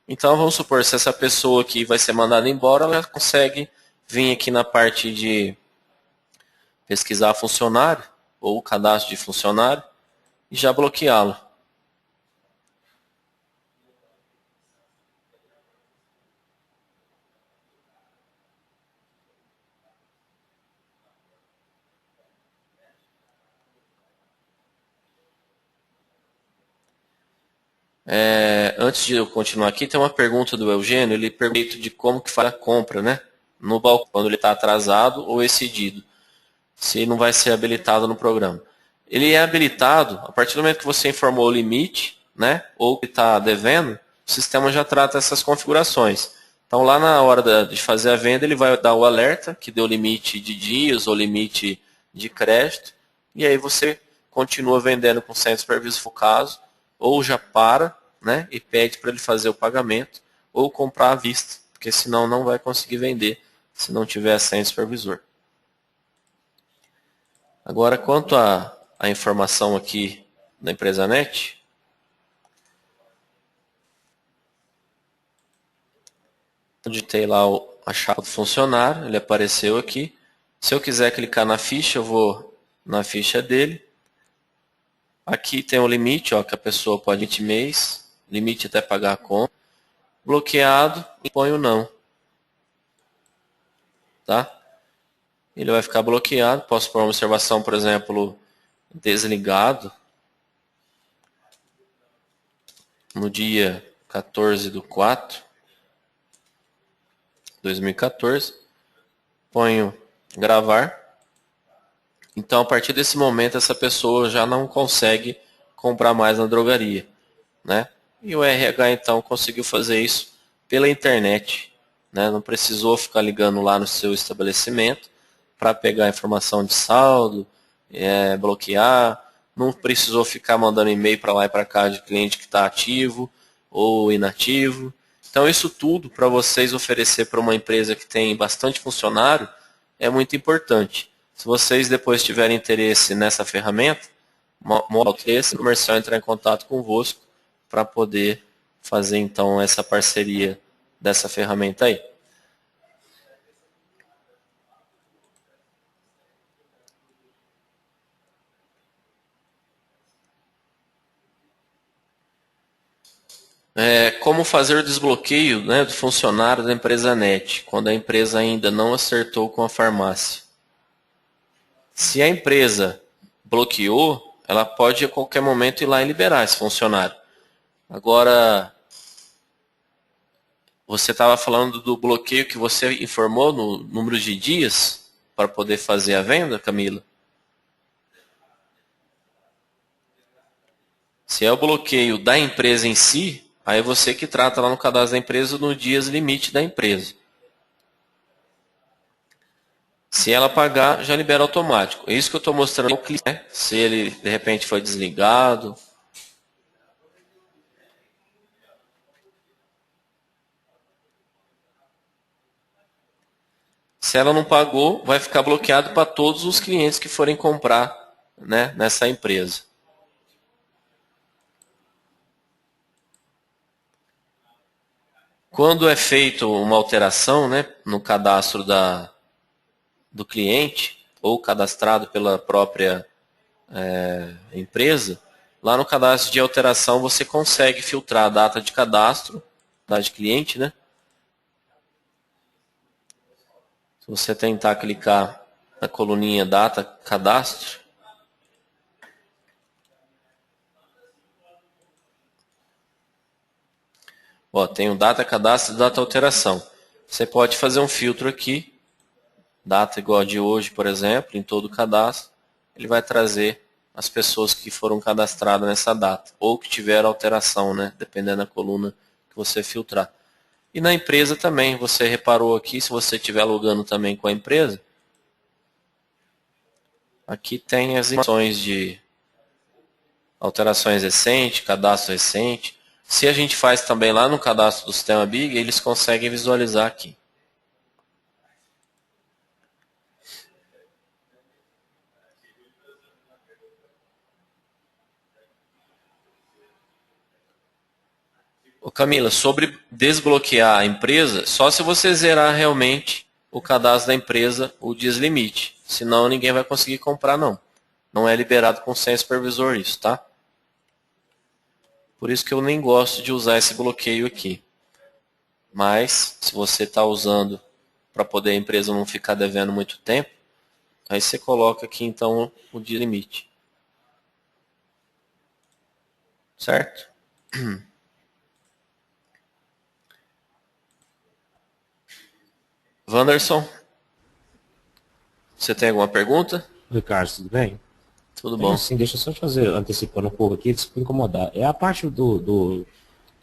A: Então vamos supor, se essa pessoa aqui vai ser mandada embora, ela consegue vir aqui na parte de pesquisar funcionário, ou cadastro de funcionário, e já bloqueá-lo. Antes de eu continuar aqui, tem uma pergunta do Eugênio, ele pergunta de como que faz a compra, né? No balcão, quando ele está atrasado ou excedido, se não vai ser habilitado no programa. Ele é habilitado a partir do momento que você informou o limite, né? Ou que está devendo, o sistema já trata essas configurações. Então lá na hora de fazer a venda, ele vai dar o alerta que deu limite de dias ou limite de crédito, e aí você continua vendendo com sem superviso se for o caso, ou já para, né, e pede para ele fazer o pagamento, ou comprar à vista, porque senão não vai conseguir vender se não tiver sem supervisor. Agora, quanto à informação aqui da empresa NET, eu digitei lá a chave do funcionário, ele apareceu aqui. Se eu quiser clicar na ficha, eu vou na ficha dele. Aqui tem o limite, ó, que a pessoa pode emitir mês, limite até pagar a conta. Bloqueado, e põe o não. Tá? Ele vai ficar bloqueado. Posso pôr uma observação, por exemplo, desligado. No dia 14/4/2014. Ponho gravar. Então, a partir desse momento, essa pessoa já não consegue comprar mais na drogaria, né? E o RH, então, conseguiu fazer isso pela internet, né? Não precisou ficar ligando lá no seu estabelecimento para pegar informação de saldo, bloquear, não precisou ficar mandando e-mail para lá e para cá de cliente que está ativo ou inativo. Então, isso tudo para vocês oferecer para uma empresa que tem bastante funcionário é muito importante. Se vocês depois tiverem interesse nessa ferramenta, esse comercial entrar em contato convosco para poder fazer então essa parceria dessa ferramenta aí. Como fazer o desbloqueio, né, do funcionário da empresa NET, quando a empresa ainda não acertou com a farmácia. Se a empresa bloqueou, ela pode a qualquer momento ir lá e liberar esse funcionário. Agora, você estava falando do bloqueio que você informou no número de dias para poder fazer a venda, Camila? Se é o bloqueio da empresa em si, aí é você que trata lá no cadastro da empresa no dias limite da empresa. Se ela pagar, já libera automático. É isso que eu estou mostrando ao cliente, né? Se ele de repente foi desligado. Se ela não pagou, vai ficar bloqueado para todos os clientes que forem comprar, né, nessa empresa. Quando é feito uma alteração, né, no cadastro do cliente ou cadastrado pela própria empresa, lá no cadastro de alteração você consegue filtrar a data de cadastro, data de cliente, né? Se você tentar clicar na coluninha data cadastro, ó, tem o data cadastro e data alteração. Você pode fazer um filtro aqui, data igual a de hoje, por exemplo, em todo o cadastro. Ele vai trazer as pessoas que foram cadastradas nessa data, ou que tiveram alteração, né? Dependendo da coluna que você filtrar. E na empresa também, você reparou aqui, se você estiver logando também com a empresa, aqui tem as informações de alterações recentes, cadastro recente. Se a gente faz também lá no cadastro do sistema Big, eles conseguem visualizar aqui. Ô Camila, sobre desbloquear a empresa, só se você zerar realmente o cadastro da empresa, o dias limite. Senão ninguém vai conseguir comprar, não. Não é liberado com senha supervisor isso, tá? Por isso que eu nem gosto de usar esse bloqueio aqui. Mas, se você está usando para poder a empresa não ficar devendo muito tempo, aí você coloca aqui então o dia limite. Certo? Wanderson, você tem alguma pergunta?
B: Ricardo, tudo bem?
A: Tudo
B: Tenho
A: bom.
B: sim, deixa eu só te fazer, antecipando um pouco aqui, desculpa incomodar. É a parte do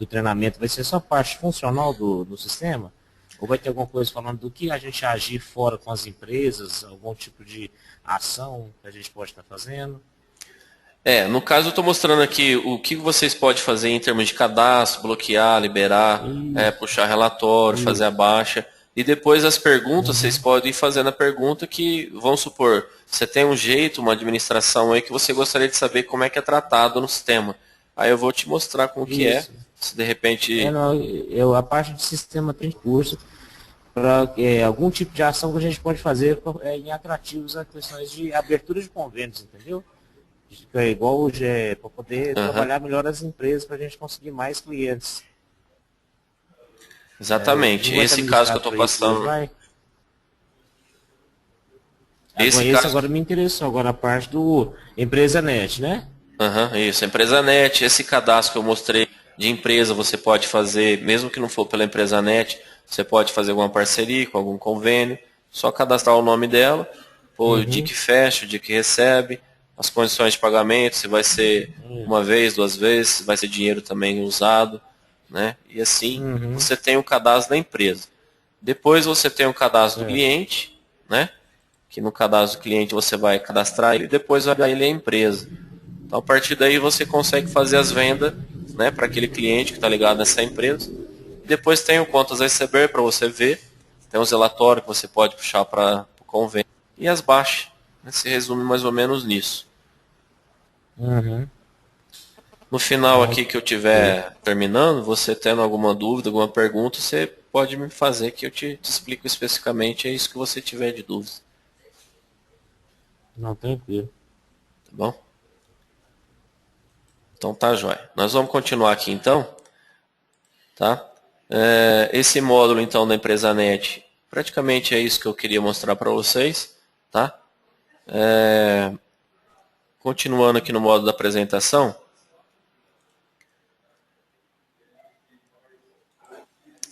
B: treinamento, vai ser só a parte funcional do sistema? Ou vai ter alguma coisa falando do que a gente agir fora com as empresas, algum tipo de ação que a gente pode estar fazendo?
A: No caso eu estou mostrando aqui o que vocês podem fazer em termos de cadastro, bloquear, liberar,
B: Isso,
A: puxar relatório, fazer a
B: isso.
A: baixa. E depois as perguntas, vocês
B: Uhum.
A: podem ir fazendo a pergunta que, vamos supor, você tem um jeito, uma administração aí que você gostaria de saber como é que é tratado no sistema. Aí eu vou te mostrar como que é,
B: Isso.
A: se de repente.
B: Não, a parte de sistema tem curso para algum tipo de ação que a gente pode fazer em atrativos a questões de abertura de convênios, entendeu? É igual hoje, para poder
A: Aham,
B: trabalhar melhor as empresas, para a gente conseguir mais clientes. Não
A: exatamente.
B: vai estar
A: Esse caso que eu
B: ministrado
A: estou
B: para isso hoje,
A: passando.
B: vai? Agora,
A: Esse
B: esse
A: caso.
B: agora me interessou, agora a parte do empresa net, né?
A: Aham, isso, empresa net, esse cadastro que eu mostrei de empresa você pode fazer, mesmo que não for pela empresa net, você pode fazer alguma parceria com algum convênio, só cadastrar o nome dela, pôr o dia
B: Uhum.
A: que fecha, o dia que recebe, as condições de pagamento, se vai ser uma vez, duas vezes, se vai ser dinheiro também usado, né? E assim
B: Uhum.
A: você tem o cadastro da empresa. Depois você tem o cadastro do
B: Certo.
A: cliente, né? Que no cadastro do cliente você vai cadastrar ele e depois vai dar ele a empresa. Então, a partir daí, você consegue fazer as vendas, né, para aquele cliente que está ligado nessa empresa. Depois tem o contas a receber para você ver. Tem os relatórios que você pode puxar para o convênio. E as baixas. Né, se resume mais ou menos nisso.
B: Uhum.
A: No final
B: Ah,
A: aqui que eu
B: ok.
A: estiver terminando, você tendo alguma dúvida, alguma pergunta, você pode me fazer que eu te explico especificamente. É isso que você tiver de dúvida.
B: Não, tranquilo.
A: Tá bom? Então tá, joia. Nós vamos continuar aqui então. Tá? Esse módulo, então, da empresa NET, praticamente é isso que eu queria mostrar para vocês. Tá? Continuando aqui no modo da apresentação,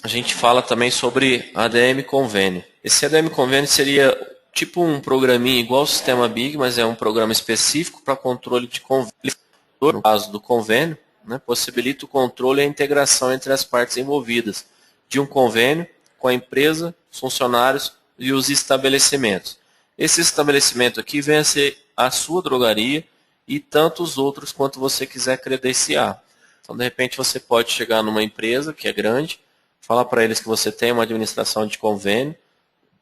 A: a gente fala também sobre ADM Convênio. Esse ADM Convênio seria tipo um programinha igual ao sistema Big, mas é um programa específico para controle de convênio. No caso do convênio, né, possibilita o controle e a integração entre as partes envolvidas de um convênio com a empresa, os funcionários e os estabelecimentos. Esse estabelecimento aqui vem a ser a sua drogaria e tantos outros quanto você quiser credenciar. Então, de repente, você pode chegar numa empresa que é grande, falar para eles que você tem uma administração de convênio,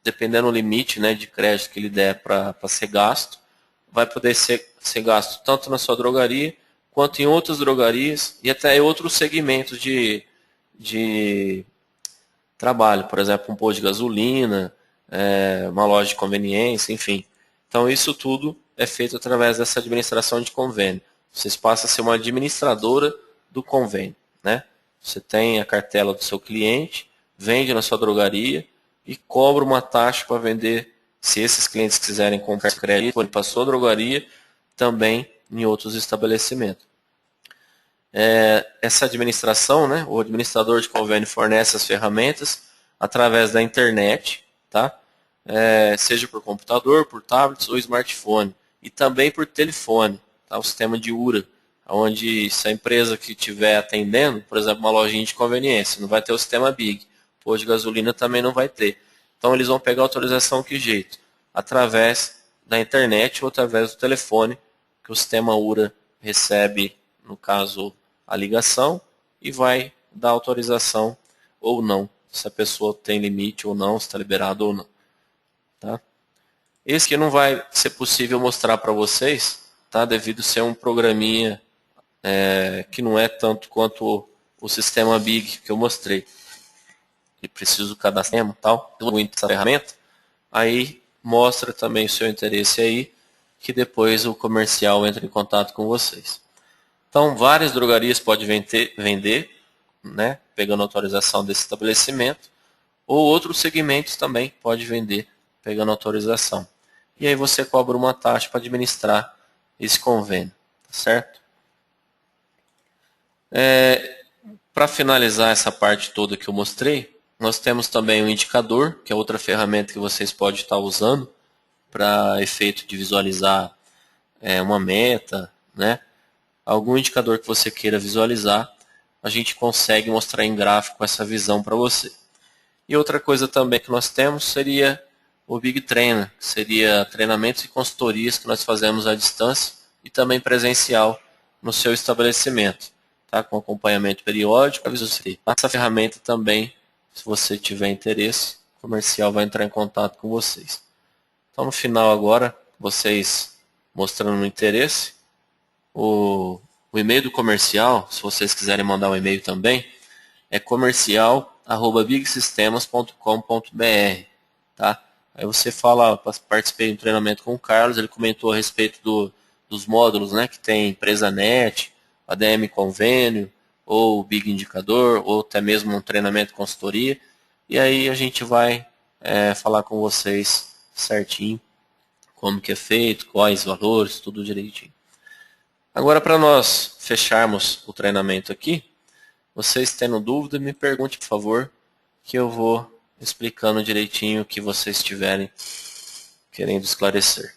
A: dependendo do limite, né, de crédito que ele der para ser gasto, vai poder ser gasto tanto na sua drogaria, quanto em outras drogarias e até em outros segmentos de trabalho. Por exemplo, um posto de gasolina, uma loja de conveniência, enfim. Então, isso tudo é feito através dessa administração de convênio. Vocês passam a ser uma administradora do convênio, né? Você tem a cartela do seu cliente, vende na sua drogaria e cobra uma taxa para vender, se esses clientes quiserem comprar crédito para a sua drogaria, também em outros estabelecimentos. Essa administração, né, o administrador de convênio fornece as ferramentas através da internet, tá? Seja por computador, por tablets ou smartphone, e também por telefone, tá? O sistema de URA, onde se a empresa que estiver atendendo, por exemplo, uma lojinha de conveniência, não vai ter o sistema Big, posto de gasolina também não vai ter. Então eles vão pegar a autorização que jeito? Através da internet ou através do telefone, que o sistema URA recebe, no caso, a ligação e vai dar autorização ou não, se a pessoa tem limite ou não, se está liberado ou não. Tá? Esse que não vai ser possível mostrar para vocês, tá? Devido a ser um programinha que não é tanto quanto o sistema Big que eu mostrei. E preciso cadastrar e tal, essa ferramenta, aí mostra também o seu interesse aí, que depois o comercial entra em contato com vocês. Então, várias drogarias podem vender, né, pegando autorização desse estabelecimento, ou outros segmentos também pode vender, pegando autorização. E aí você cobra uma taxa para administrar esse convênio, tá certo? Para finalizar essa parte toda que eu mostrei, nós temos também um indicador, que é outra ferramenta que vocês podem estar usando para efeito de visualizar uma meta, né? Algum indicador que você queira visualizar, a gente consegue mostrar em gráfico essa visão para você. E outra coisa também que nós temos seria o Big Trainer, que seria treinamentos e consultorias que nós fazemos à distância e também presencial no seu estabelecimento, tá? Com acompanhamento periódico. Essa ferramenta também, se você tiver interesse, o comercial vai entrar em contato com vocês. Então, no final agora, vocês mostrando interesse, o e-mail do comercial, se vocês quiserem mandar um e-mail também, é comercial@bigsistemas.com.br, tá? Aí você fala, participei de um treinamento com o Carlos, ele comentou a respeito dos módulos, né, que tem empresa net, ADM convênio, ou Big Indicador, ou até mesmo um treinamento consultoria, e aí a gente vai falar com vocês certinho, como que é feito, quais valores, tudo direitinho. Agora, para nós fecharmos o treinamento aqui, vocês tendo dúvida, me pergunte, por favor, que eu vou explicando direitinho o que vocês estiverem querendo esclarecer.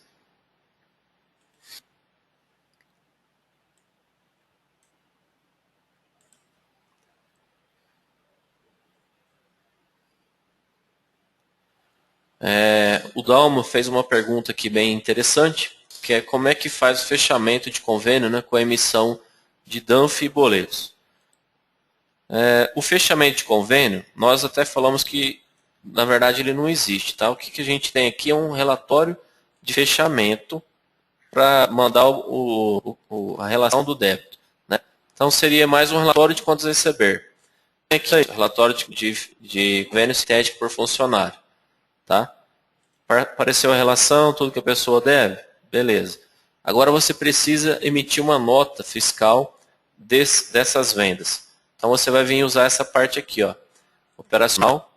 A: O Dalmo fez uma pergunta aqui bem interessante, que é como é que faz o fechamento de convênio, né, com a emissão de DANF e boletos. O fechamento de convênio, nós até falamos que, na verdade, ele não existe. Tá? O que a gente tem aqui é um relatório de fechamento para mandar a relação do débito. Né? Então, seria mais um relatório de quantos receber. Aqui, relatório de convênio sintético por funcionário. Tá? Apareceu a relação, tudo que a pessoa deve? Beleza. Agora você precisa emitir uma nota fiscal dessas vendas. Então você vai vir usar essa parte aqui, ó, operacional,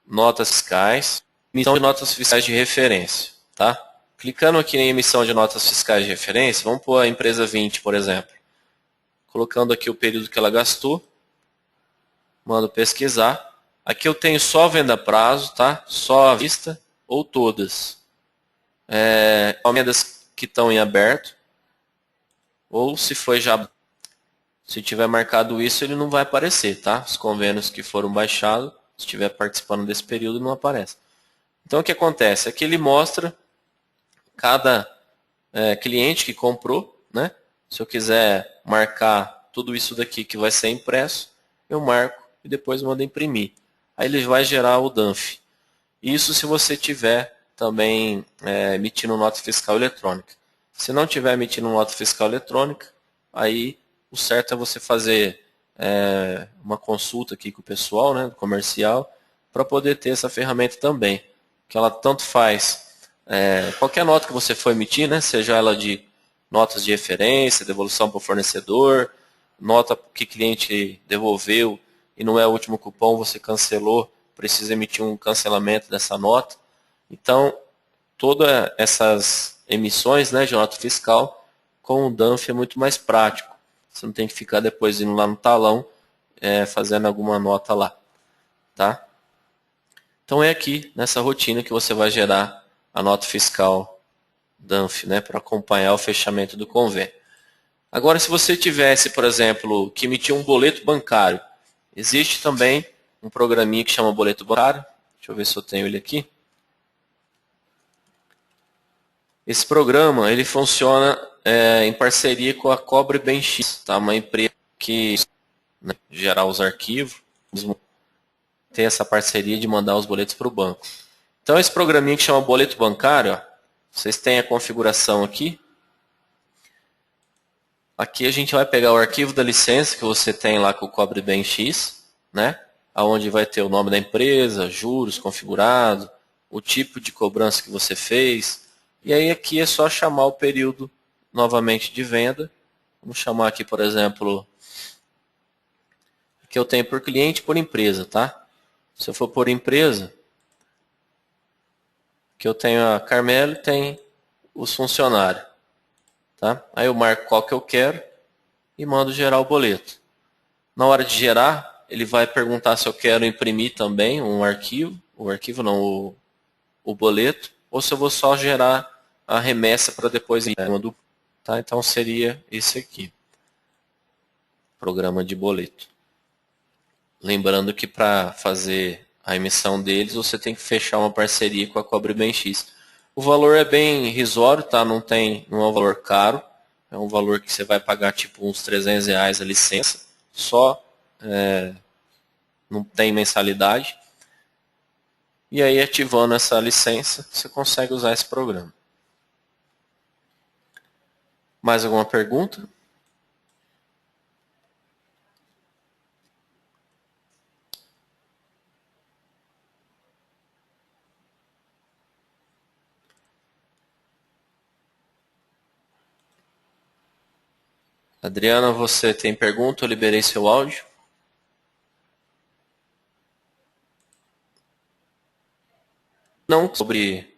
A: notas fiscais, emissão de notas fiscais de referência, tá? Clicando aqui em emissão de notas fiscais de referência, vamos pôr a empresa 20, por exemplo. Colocando aqui o período que ela gastou, mando pesquisar. Aqui eu tenho só venda a prazo, tá? Só à vista ou todas. Vendas que estão em aberto, ou se foi já, se tiver marcado isso, ele não vai aparecer, tá? Os convênios que foram baixados, se estiver participando desse período, não aparece. Então o que acontece? Aqui ele mostra cada cliente que comprou, né? Se eu quiser marcar tudo isso daqui que vai ser impresso, eu marco e depois mando imprimir. Aí ele vai gerar o DANF. Isso se você tiver também emitindo nota fiscal eletrônica. Se não tiver emitindo nota fiscal eletrônica, aí o certo é você fazer uma consulta aqui com o pessoal, né, do comercial, para poder ter essa ferramenta também. Que ela tanto faz qualquer nota que você for emitir, né, seja ela de notas de referência, devolução para o fornecedor, nota que o cliente devolveu e não é o último cupom, você cancelou, precisa emitir um cancelamento dessa nota. Então, todas essas emissões, né, de nota fiscal com o DANF é muito mais prático. Você não tem que ficar depois indo lá no talão fazendo alguma nota lá. Tá? Então é aqui nessa rotina que você vai gerar a nota fiscal DANF, né, para acompanhar o fechamento do convênio. Agora, se você tivesse, por exemplo, que emitir um boleto bancário, existe também um programinha que chama boleto bancário. Deixa eu ver se eu tenho ele aqui. Esse programa ele funciona em parceria com a Cobre BenX, tá? Uma empresa que gerar os arquivos, tem essa parceria de mandar os boletos para o banco. Então esse programinha que chama boleto bancário, ó, vocês têm a configuração aqui. Aqui a gente vai pegar o arquivo da licença que você tem lá com o Cobre BenX, né? Onde vai ter o nome da empresa, juros configurado, o tipo de cobrança que você fez. E aí aqui é só chamar o período novamente de venda. Vamos chamar aqui, por exemplo, que eu tenho por cliente e por empresa, tá? Se eu for por empresa, que eu tenho a Carmelo e tem os funcionários. Tá? Aí eu marco qual que eu quero e mando gerar o boleto. Na hora de gerar, ele vai perguntar se eu quero imprimir também um arquivo, o boleto, ou se eu vou só gerar a remessa para depois tá? Então seria esse aqui, programa de boleto. Lembrando que para fazer a emissão deles, você tem que fechar uma parceria com a Cobre BenX. O valor é bem irrisório, tá? Não é um valor caro. É um valor que você vai pagar tipo uns R$300 a licença. Só não tem mensalidade. E aí, ativando essa licença, você consegue usar esse programa. Mais alguma pergunta? Adriana, você tem pergunta? Eu liberei seu áudio. Não sobre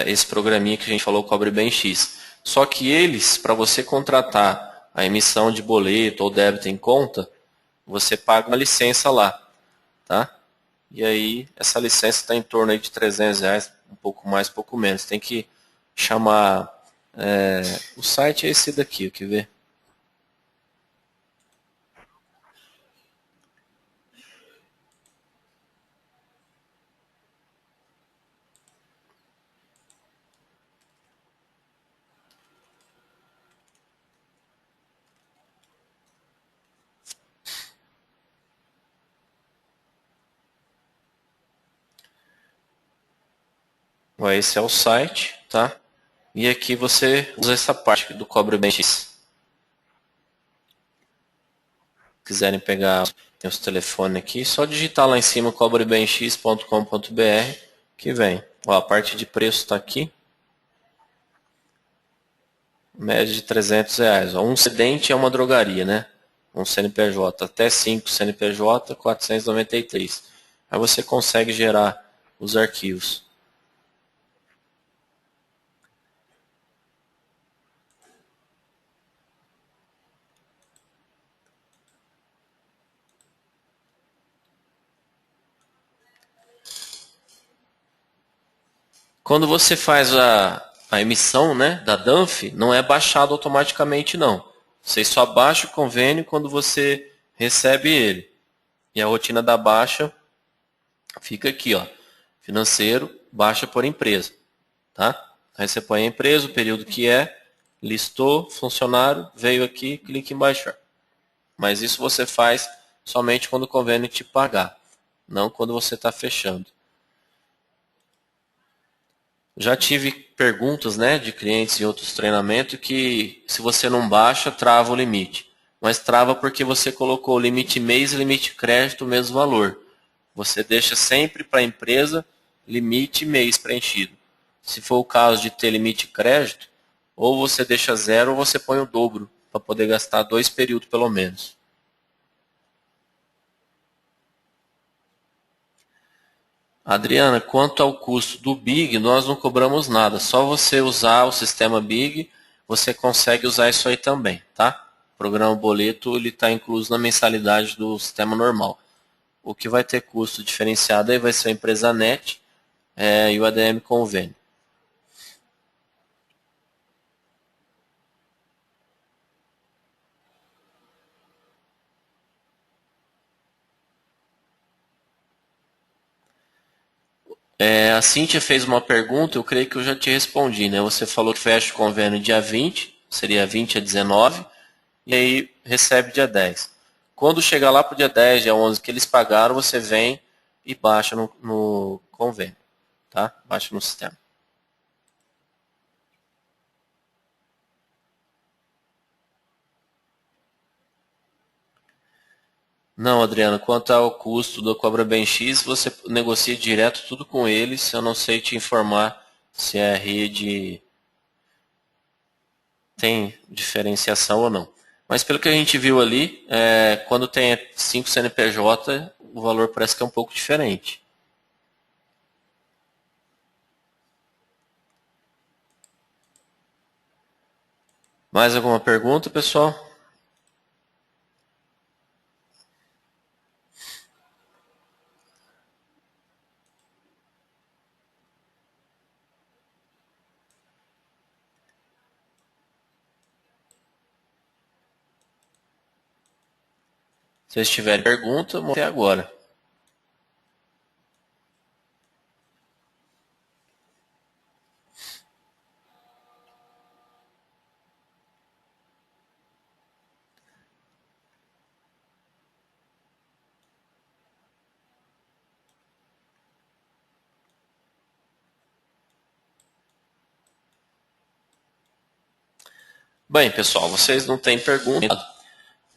A: esse programinha que a gente falou, Cobre BenX. Só que eles, para você contratar a emissão de boleto ou débito em conta, você paga uma licença lá. Tá? E aí, essa licença está em torno aí de R$300, um pouco mais, um pouco menos. Tem que chamar... o site é esse daqui, quer ver? Esse é o site, tá? E aqui você usa essa parte do Cobre BenX. Se quiserem pegar os telefones aqui, só digitar lá em cima cobrebenx.com.br que vem. Ó, a parte de preço está aqui. Média de R$300. Ó, um excedente é uma drogaria, né? um CNPJ até 5 CNPJ, 493. Aí você consegue gerar os arquivos. Quando você faz a emissão, né, da DANF, não é baixado automaticamente, não. Você só baixa o convênio quando você recebe ele. E a rotina da baixa fica aqui, ó. Financeiro, baixa por empresa. Tá? Aí você põe a empresa, o período que é, listou, funcionário, veio aqui, clique em baixar. Mas isso você faz somente quando o convênio te pagar, não quando você está fechando. Já tive perguntas, né, de clientes em outros treinamentos que se você não baixa, trava o limite. Mas trava porque você colocou o limite mês e limite crédito o mesmo valor. Você deixa sempre para a empresa limite mês preenchido. Se for o caso de ter limite crédito, ou você deixa zero ou você põe o dobro, para poder gastar 2 períodos pelo menos. Adriana, quanto ao custo do Big, nós não cobramos nada. Só você usar o sistema Big, você consegue usar isso aí também, tá? O programa boleto ele está incluso na mensalidade do sistema normal. O que vai ter custo diferenciado aí vai ser a empresa NET e o ADM Convênio. A Cíntia fez uma pergunta, eu creio que eu já te respondi, né? Você falou que fecha o convênio dia 20, seria 20 a 19, e aí recebe dia 10. Quando chegar lá para o dia 10, dia 11 que eles pagaram, você vem e baixa no convênio, tá? Baixa no sistema. Não, Adriano, quanto ao custo do Cobra Bem X, você negocia direto tudo com eles, eu não sei te informar se a rede tem diferenciação ou não. Mas pelo que a gente viu ali, quando tem 5 CNPJ, o valor parece que é um pouco diferente. Mais alguma pergunta, pessoal? Se vocês tiverem pergunta, vamos até agora. Bem, pessoal, vocês não têm pergunta.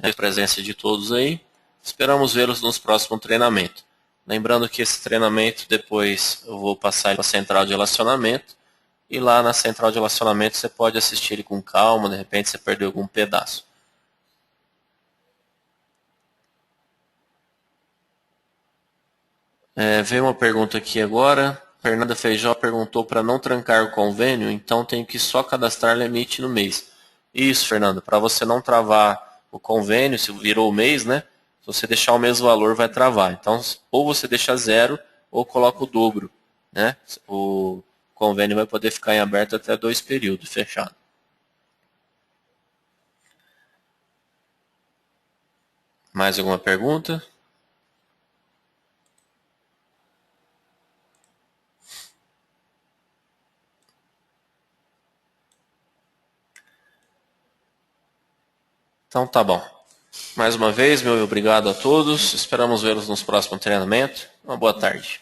A: A presença de todos aí. Esperamos vê-los nos próximos treinamentos. Lembrando que esse treinamento depois eu vou passar para a central de relacionamento. E lá na central de relacionamento você pode assistir ele com calma, de repente você perdeu algum pedaço. Veio uma pergunta aqui agora. Fernanda Feijó perguntou para não trancar o convênio, então tem que só cadastrar limite no mês. Isso, Fernanda, para você não travar o convênio, se virou o mês, né? Se você deixar o mesmo valor, vai travar. Então, ou você deixa zero, ou coloca o dobro, né? O convênio vai poder ficar em aberto até 2 períodos, fechado. Mais alguma pergunta? Então tá bom. Mais uma vez, meu obrigado a todos. Esperamos vê-los nos próximos treinamentos. Uma boa tarde.